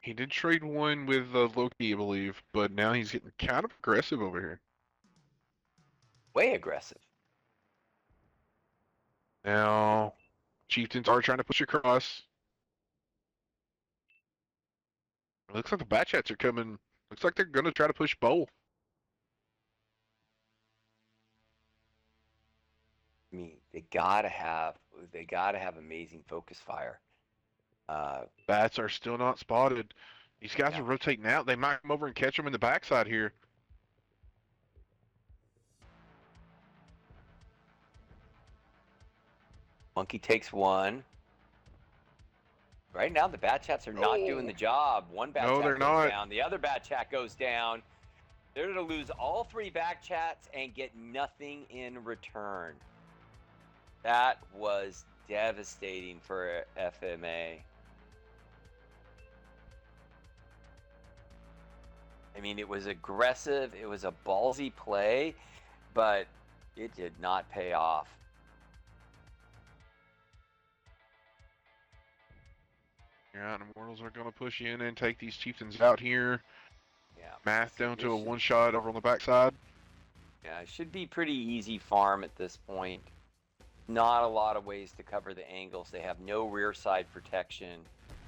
He did trade one with Loki, I believe, but now he's getting kind of aggressive over here. Way aggressive. Now, chieftains are trying to push across. It looks like the bat chats are coming. Looks like they're going to try to push bowl. I mean, they gotta have amazing focus fire. Bats are still not spotted. These guys Yeah. are rotating out. They might come over and catch them in the backside here. Monkey takes one. Right now, the bat chats are not doing the job. One bat No, chat they're goes not. down. The other bat chat goes down. They're going to lose all 3 back chats and get nothing in return. That was devastating for FMA. I mean, it was aggressive. It was a ballsy play, but it did not pay off. Yeah, and Immortals are going to push in and take these chieftains out here. Yeah. Math See, down to a this should- one shot over on the backside. Yeah, it should be pretty easy farm at this point. Not a lot of ways to cover the angles. They have no rear side protection.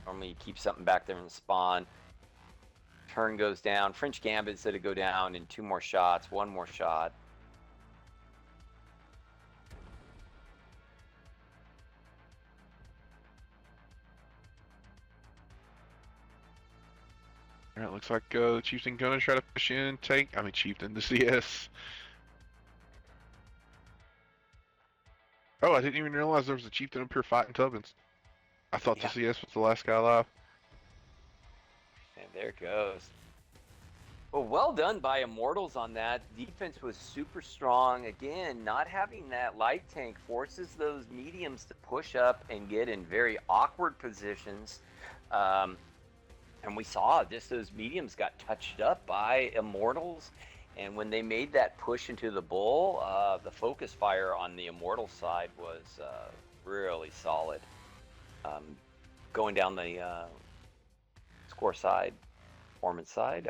Normally you keep something back there in the spawn. Turn goes down. French Gambit said to go down in 2 more shots, 1 more shot. All right, looks like the chieftain going to try to push in, chieftain, the CS. Oh, I didn't even realize there was a chieftain up here fighting Tubbins. I thought Yeah. the CS was the last guy alive. And there it goes. Well done by Immortals on that. Defense was super strong. Again, not having that light tank forces those mediums to push up and get in very awkward positions. And we saw just those mediums got touched up by Immortals. And when they made that push into the bull, the focus fire on the Immortal side was really solid. going down the score side, performance side,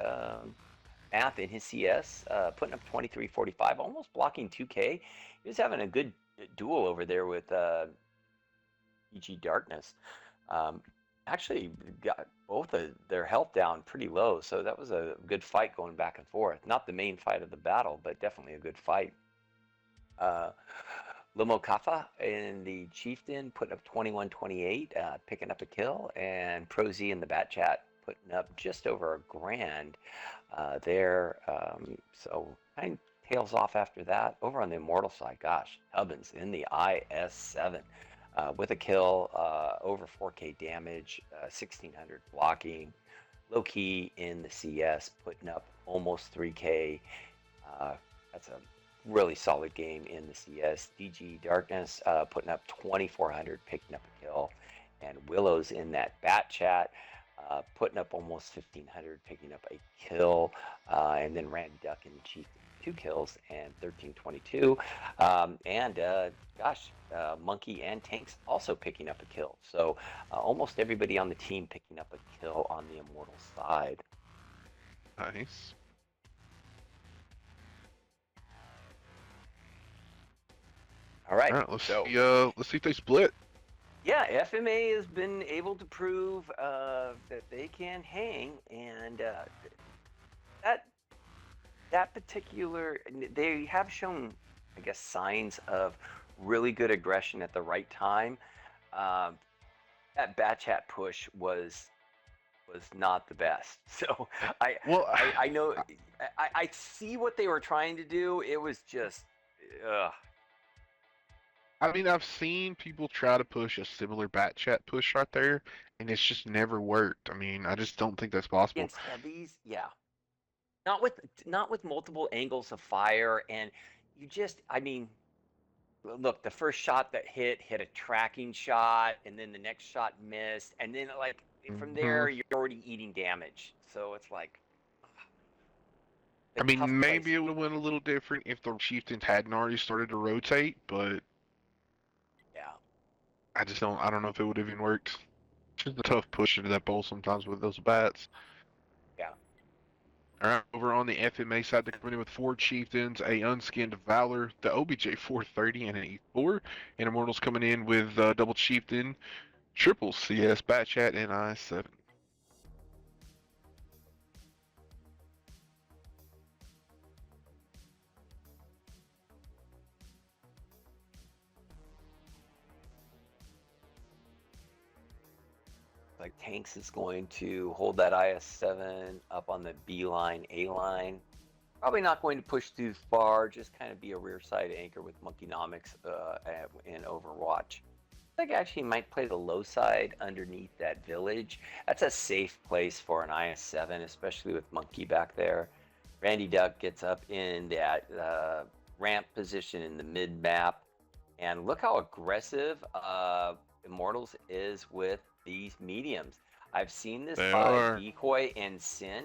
Math in his CS, putting up 23.45, almost blocking 2K. He was having a good duel over there with EG Darkness. Actually got both of their health down pretty low, so that was a good fight going back and forth. Not the main fight of the battle, but definitely a good fight. Limo Kafa in the Chieftain putting up 21.28, picking up a kill, and Pro Z in the Bat Chat putting up just over a grand there. So kind of tails off after that. Over on the Immortal side, gosh, Hubbins in the IS7 with a kill, over 4K damage, 1600 blocking. Low key in the CS, putting up almost 3K. That's a really solid game in the CS. DG Darkness putting up 2400, picking up a kill. And Willow's in that Bat Chat, putting up almost 1500, picking up a kill. And then Randy Duck in the Chief, 2 kills and 1322. Gosh, Monkey and Tanks also picking up a kill. So almost everybody on the team picking up a kill on the Immortal side. Nice. All right. Let's see if they split. Yeah, FMA has been able to prove that they can hang, and that particular, they have shown, I guess, signs of really good aggression at the right time. That Bat Chat push was not the best. So I know I see what they were trying to do. It was just, I mean, I've seen people try to push a similar Bat Chat push right there, and it's just never worked. I mean, I just don't think that's possible. Against heavies, yeah. Not with multiple angles of fire, and you just, I mean, look, the first shot that hit a tracking shot, and then the next shot missed, and then like from there you're already eating damage. So it's like, I mean, maybe it would have went a little different if the Chieftains hadn't already started to rotate, but yeah, I don't know if it would have even worked. It's just a tough push into that bowl sometimes with those bats. yeah. All right, over on the FMA side, they're coming in with 4 Chieftains, a Unskinned Valor, the OBJ 430, and an E4. And Immortals coming in with double Chieftain, triple CS, Bat Chat, and I7. Like Tanks is going to hold that IS7 up on the B line, A line. Probably not going to push too far, just kind of be a rear side anchor with Monkeynomics in Overwatch. I think actually might play the low side underneath that village. That's a safe place for an IS7, especially with Monkey back there. Randy Duck gets up in that ramp position in the mid map. And look how aggressive Immortals is with these mediums. I've seen this by Decoy and Sin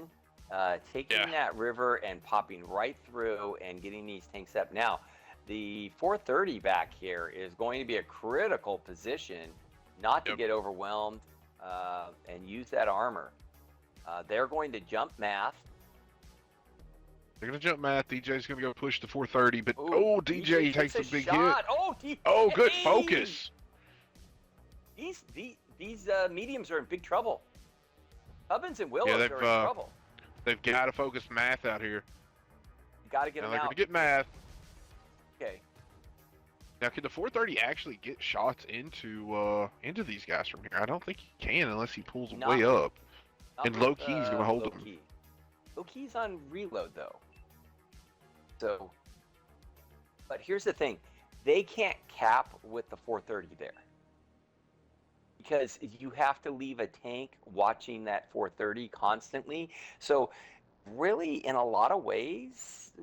taking that river and popping right through and getting these tanks up. Now, the 430 back here is going to be a critical position not to get overwhelmed and use that armor. They're going to jump Math. They're going to jump Math. DJ's going to go push the 430, but DJ takes a big shot. Hit. Oh, good focus. These mediums are in big trouble. Hubbins and Willows are in trouble. They've got to focus Math out here. You got to get them out. They're going to get Math. Okay. Now, can the 430 actually get shots into these guys from here? I don't think he can unless he pulls them way up. And low key's going to hold them. Low key's on reload though. So, but here's the thing: they can't cap with the 430 there because you have to leave a tank watching that 430 constantly. So, really, in a lot of ways,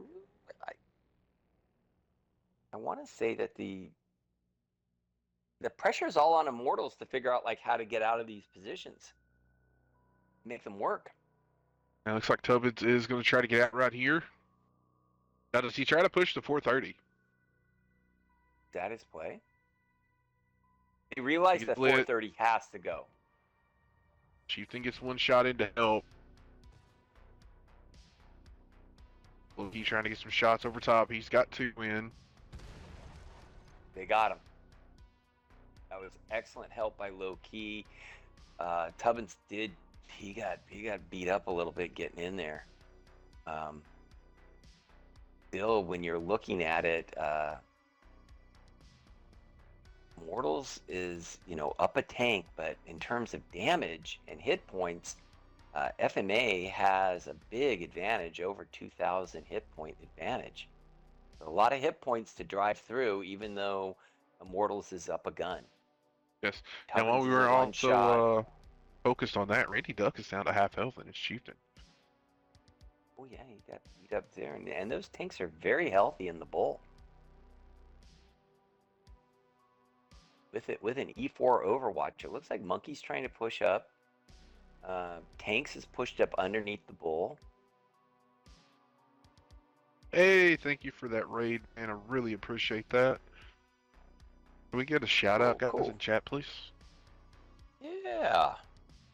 I want to say that the pressure is all on Immortals to figure out like how to get out of these positions, make them work. Now, looks like Tubbins is going to try to get out right here. Now, does he try to push the 430? That is play. He realized that 430 has to go. Chieftain gets one shot in to help. He's trying to get some shots over top. He's got two in. They got him. That was excellent help by Low Key. Tubbins he got beat up a little bit getting in there. Still, when you're looking at it, Mortals is, up a tank, but in terms of damage and hit points, FMA has a big advantage, over 2,000 hit point advantage. So a lot of hit points to drive through, even though Immortals is up a gun. Yes. And while Tubbins we is a were one shot. also focused on that, Randy Duck is down to half health in his Chieftain. Oh yeah, he got beat up there, and those tanks are very healthy in the bull. With an E4 Overwatch, it looks like Monkey's trying to push up. Tanks is pushed up underneath the bull. Hey, thank you for that raid, man. I really appreciate that. Can we get a shout out, guys, in chat, please? Yeah.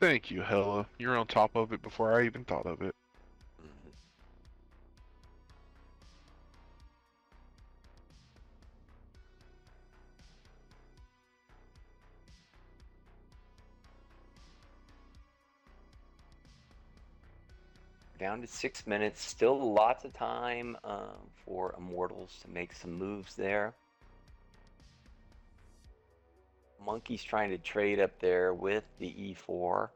Thank you, Hella. You're on top of it before I even thought of it. Mhm. Down to 6 minutes. Still lots of time for Immortals to make some moves there. Monkey's trying to trade up there with the E4.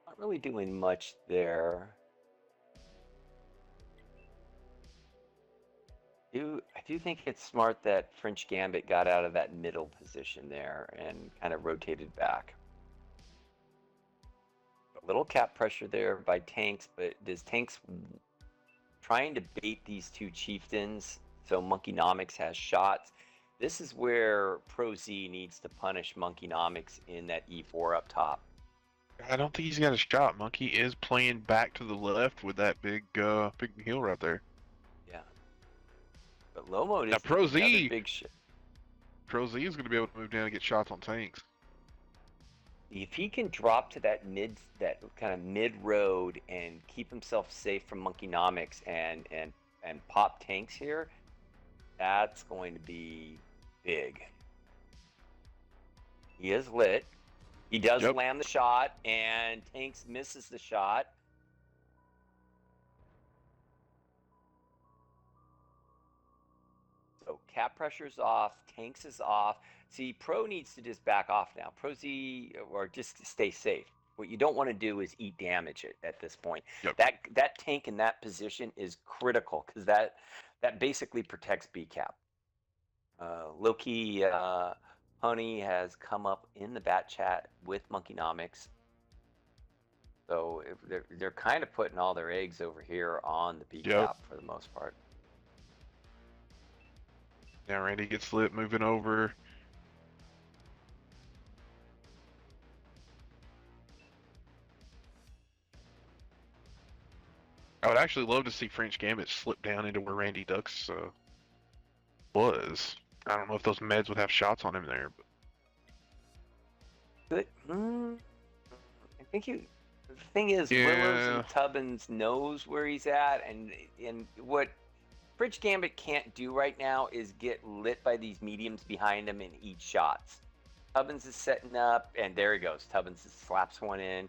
Not really doing much there. I do think it's smart that French Gambit got out of that middle position there and kind of rotated back. A little cap pressure there by Tanks, but does Tanks trying to bait these two chieftains so Monkeynomics has shots? This is where Pro Z needs to punish Monkeynomics in that E4 up top. I don't think he's got a shot. Monkey is playing back to the left with that big heal right there. Yeah. But Lomo Now is Pro another Z big shot. Pro Z is going to be able to move down and get shots on tanks. If he can drop to that kind of mid road and keep himself safe from Monkeynomics and pop tanks here, that's going to be big. He is lit. He does land the shot, and Tanks misses the shot. So cap pressure's off, Tanks is off. See, Pro needs to just back off now. Pro Z, or just stay safe. What you don't want to do is eat damage at this point. Yep. That tank in that position is critical because that basically protects B cap. Loki Honey has come up in the bat chat with Monkeynomics. So they're kind of putting all their eggs over here on the B cap for the most part. Now Randy gets lit, moving over. I would actually love to see French Gambit slip down into where Randy Ducks was. I don't know if those meds would have shots on him there, but I think the thing is, Willows and Tubbins knows where he's at, and what French Gambit can't do right now is get lit by these mediums behind him and eat shots. Tubbins is setting up, and there he goes. Tubbins slaps one in.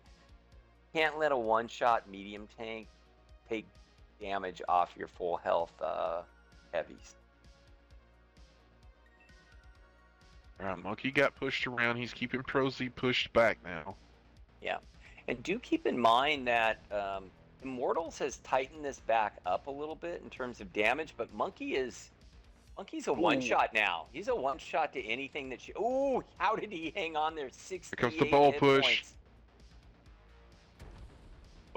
Can't let a one-shot medium tank take damage off your full health heavies. Alright, Monkey got pushed around. He's keeping Pro Z pushed back now. Yeah, and do keep in mind that Immortals has tightened this back up a little bit in terms of damage, but Monkey's a one-shot now. He's a one-shot to anything that you... Ooh, how did he hang on there? 68 Here comes the ball push. Points.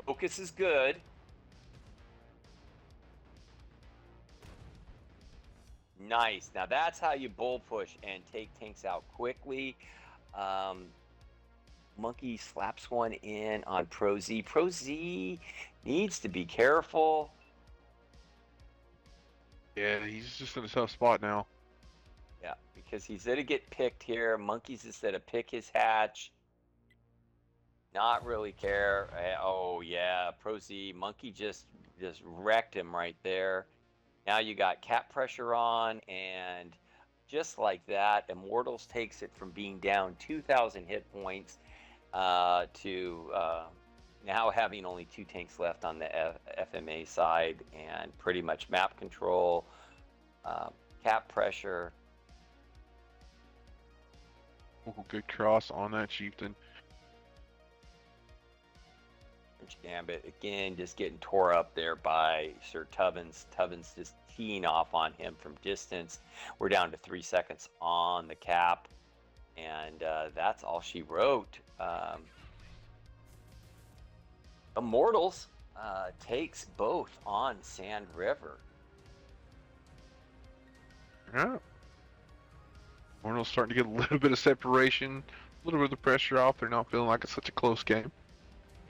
Focus is good. Nice. Now that's how you bull push and take tanks out quickly. Monkey slaps one in on Pro Z. Pro Z needs to be careful. Yeah, he's just in a tough spot now. Yeah, because he's going to get picked here. Monkey's is going to pick his hatch. Not really care. Oh yeah, Pro Z Monkey just wrecked him right there. Now you got cap pressure on, and just like that, Immortals takes it from being down 2,000 hit points to now having only 2 tanks left on the FMA side, and pretty much map control, uh, cap pressure. Ooh, good cross on that chieftain. Gambit again, just getting tore up there by Sir Tubbins. Tubbins just teeing off on him from distance. We're down to 3 seconds on the cap, and that's all she wrote. Immortals takes both on Sand River. Yeah. Arnold's starting to get a little bit of separation, a little bit of the pressure off. They're not feeling like it's such a close game.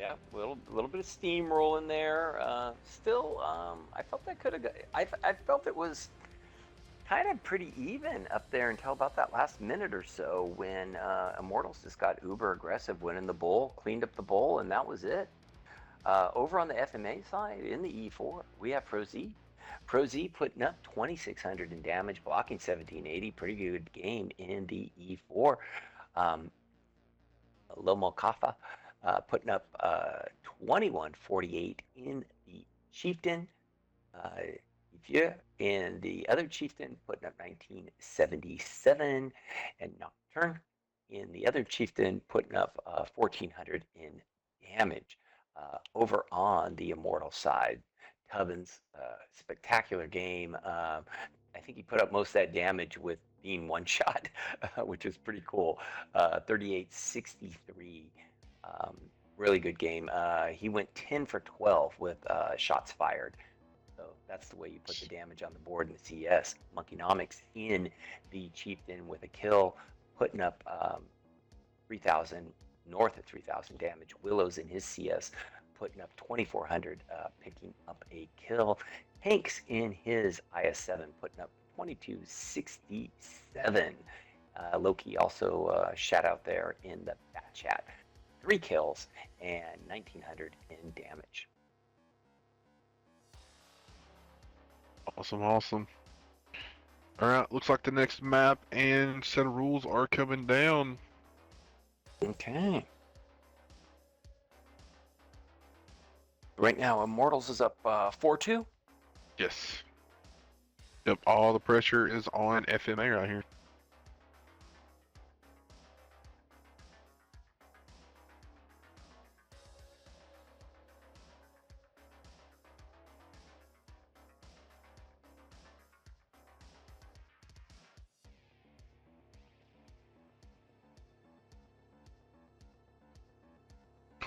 Yeah, little bit of steam rolling there. Still, I felt that could have. I felt it was kind of pretty even up there until about that last minute or so when Immortals just got uber aggressive, winning the bowl, cleaned up the bowl, and that was it. Over on the FMA side, in the E4, we have Pro Z. Pro Z putting up 2,600 in damage, blocking 1,780. Pretty good game in the E4. Lomo Kafa putting up 2148 in the Chieftain. Ifya and the other Chieftain putting up 1977, and Nocturne in the other Chieftain putting up 1400 in damage. Over on the Immortal side, Tubbins, spectacular game. I think he put up most of that damage with being one shot, which is pretty cool. 3863. Really good game. He went 10 for 12 with shots fired. So that's the way you put the damage on the board in the CS. Monkeynomics in the Chieftain with a kill, putting up 3,000, north of 3,000 damage. Willows in his CS, putting up 2,400, picking up a kill. Hanks in his IS7, putting up 2267. Loki also shout out there in the bat chat. 3 kills and 1,900 in damage. Awesome, awesome. All right, looks like the next map and set of rules are coming down. Okay. Right now, Immortals is up 4-2. Yes. Yep, all the pressure is on FMA right here.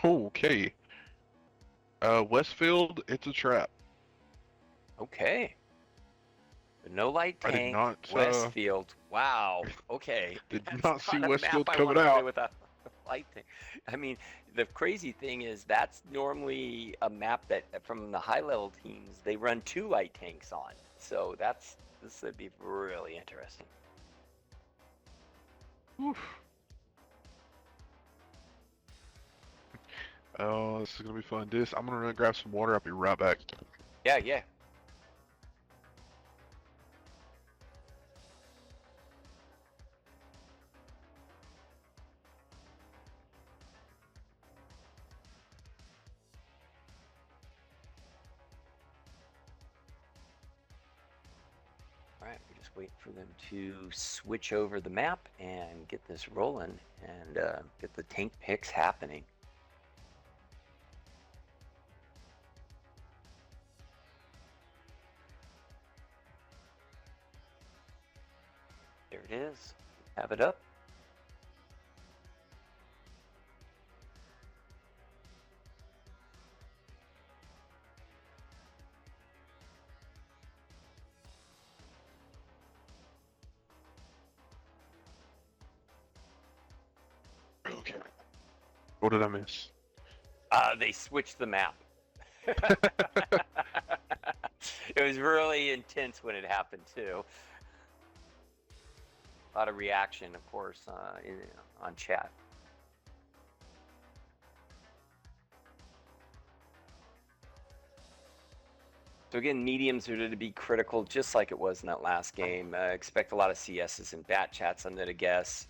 Okay. Westfield, it's a trap. Okay. No light I did tank, not Westfield. Wow. Okay. did That's not see not a map Westfield I coming want to play out. with a light tank. I mean, the crazy thing is that's normally a map that from the high level teams they run 2 light tanks on. So this would be really interesting. Oof. Oh, this is gonna be fun. I'm gonna run grab some water. I'll be right back. Yeah, yeah. All right, we're just waiting for them to switch over the map and get this rolling and get the tank picks happening. There it is. Have it up. Okay. What did I miss? They switched the map. It was really intense when it happened too. A lot of reaction, of course, on chat. So again, mediums are to be critical, just like it was in that last game. Expect a lot of CSs and bat chats, I'm going to guess.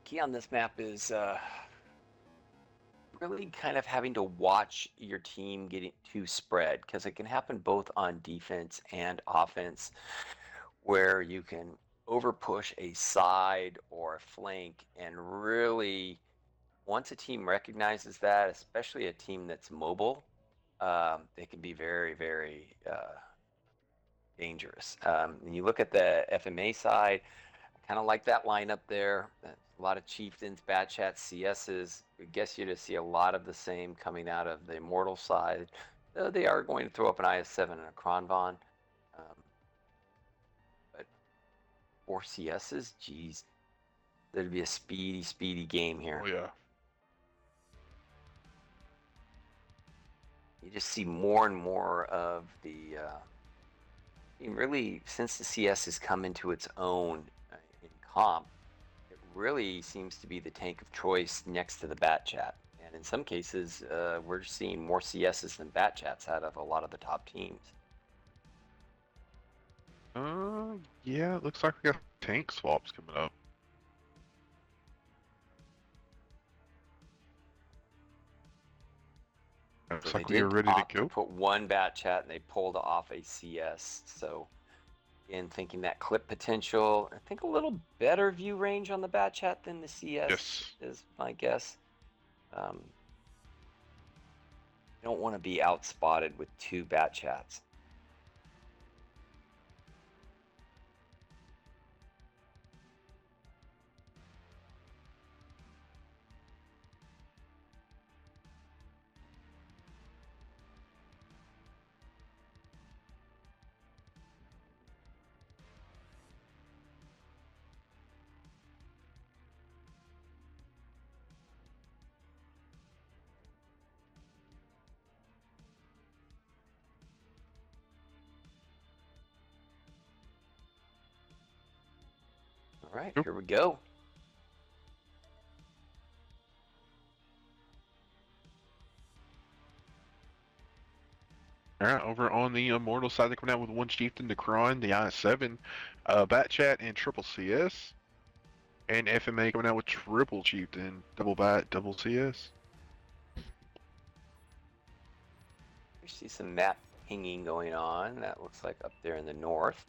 Key on this map is really kind of having to watch your team getting too spread, because it can happen both on defense and offense, where you can over push a side or a flank, and really, once a team recognizes that, especially a team that's mobile, they can be very, very dangerous. And you look at the FMA side, I kind of like that lineup there. A lot of chieftains, bad chats, CSs. I guess you to see a lot of the same coming out of the immortal side. Though they are going to throw up an IS-7 and a Kronvon. But 4 CSs, geez, there'd be a speedy, speedy game here. Oh yeah. You just see more and more of the. Really, since the CS has come into its own in comp, it really seems to be the tank of choice next to the bat chat. And in some cases, we're seeing more CSs than bat chats out of a lot of the top teams. Yeah, it looks like we got tank swaps coming up. So Looks they like we are did ready to opt to go. put one bat chat and they pulled off a CS. So again, thinking that clip potential, I think a little better view range on the bat chat than the CS Yes. is my guess. Um, don't want to be outspotted with 2 bat chats. All right, Yep. here we go. All right, over on the immortal side, they're coming out with one chieftain, the Kron, the IS-7, bat chat, and triple CS. And FMA coming out with triple chieftain, double bat, double CS. You see some map pinging going on. That looks like up there in the north.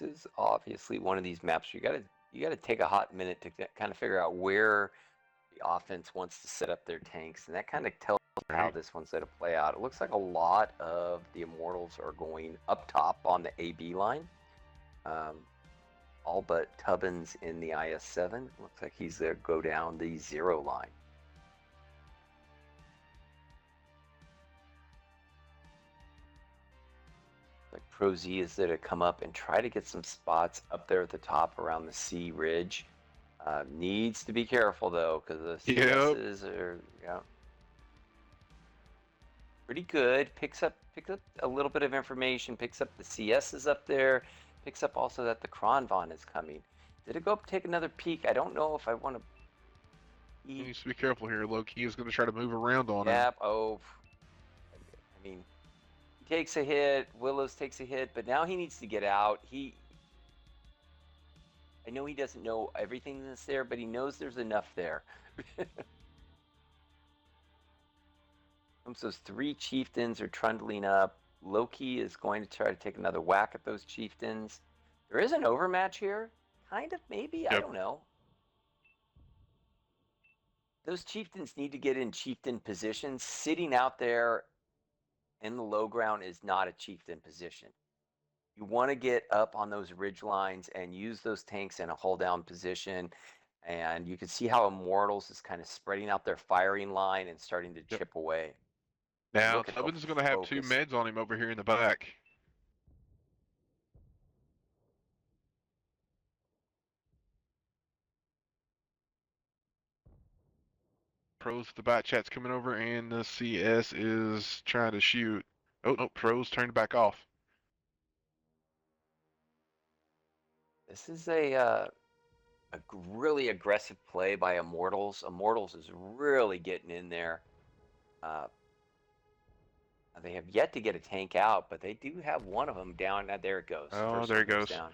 This is obviously one of these maps you gotta take a hot minute to kind of figure out where the offense wants to set up their tanks, and that kind of tells how Right. this one's going to play out. It looks like a lot of the Immortals are going up top on the AB line. Um, all but Tubbins in the IS-7. Looks like he's there go down the 0 line. Like Pro Z is there to come up and try to get some spots up there at the top around the C ridge. Needs to be careful though, because the Yep. CSs are pretty good. Picks up a little bit of information. Picks up the CSs up there. Picks up also that the Kronvon is coming. Did it go up take another peek? I don't know if I want to. He needs to be careful here. Loki is going to try to move around on him. Yep. Oh, I mean, he takes a hit. Willows takes a hit, but now he needs to get out. I know he doesn't know everything that's there, but he knows there's enough there. Those 3 chieftains are trundling up. Loki is going to try to take another whack at those chieftains. There is an overmatch here. Kind of, maybe. I Yep. don't know. Those chieftains need to get in chieftain positions. Sitting out there in the low ground is not a chieftain position. You want to get up on those ridge lines and use those tanks in a hold down position. And you can see how Immortals is kind of spreading out their firing line and starting to Yep. chip away. Now, Look at the Tubbins is going to have 2 focus. meds on him over here in the back. Pros, the bat chat's coming over, and the CS is trying to shoot. Oh, no, pros turned back off. This is a really aggressive play by Immortals. Immortals is really getting in there. Uh, they have yet to get a tank out, but they do have one of them down. There it goes. Oh, First there one it goes goes. down.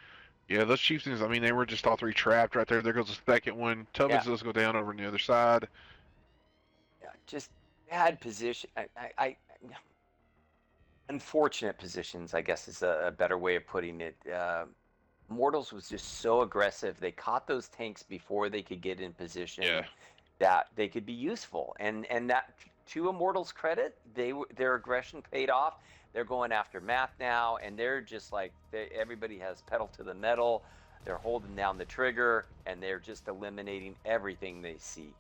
Yeah, those Chieftains, I mean, they were just all three trapped right there. There goes the second one. Yeah, Tubbins does go down over on the other side. yeah, just bad position. Unfortunate positions, I guess, is a better way of putting it. Mortals was just so aggressive. They caught those tanks before they could get in Yeah. position that they could be useful. And that, to Immortals' credit, their aggression paid off. They're going after math now, and they're just like everybody has pedal to the metal. They're holding down the trigger, and they're just eliminating everything they see.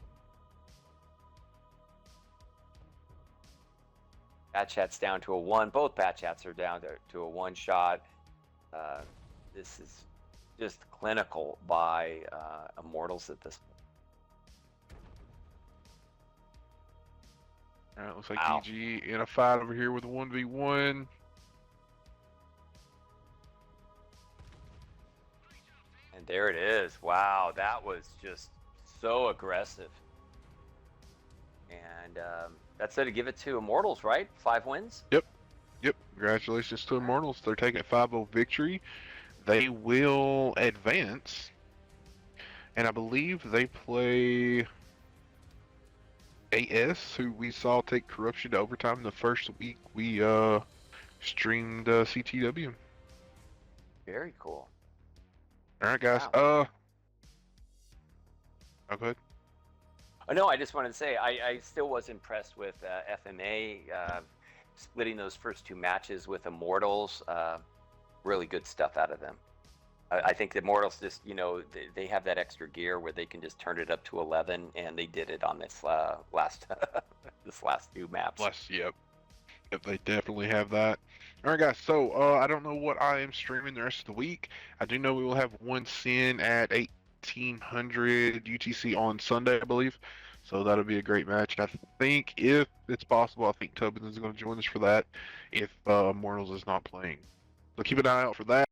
Bat chat's down to a 1. Both bat chats are down to a 1 shot. This is just clinical by Immortals at this point. All right, looks like Wow. DG in a fight over here with a 1v1. And there it is. Wow, that was just so aggressive. And that's it to give it to Immortals, right? 5 wins? Yep. Yep. Congratulations to Immortals. They're taking a 5-0 victory. They will advance. And I believe they play AS, who we saw take Corruption to overtime the first week we streamed CTW. Very cool. All right, guys. Wow. Oh, go ahead. Oh, no, I just wanted to say I still was impressed with FMA splitting those first 2 matches with Immortals. Really good stuff out of them. I think the Immortals just, they have that extra gear where they can just turn it up to 11, and they did it on this last this last 2 maps. Yep. Yep, they definitely have that. All right, guys. So I don't know what I am streaming the rest of the week. I do know we will have one sin at 1800 UTC on Sunday, I believe. So that'll be a great match. And I think if it's possible, I think Tubbins is going to join us for that if Mortals is not playing. So keep an eye out for that.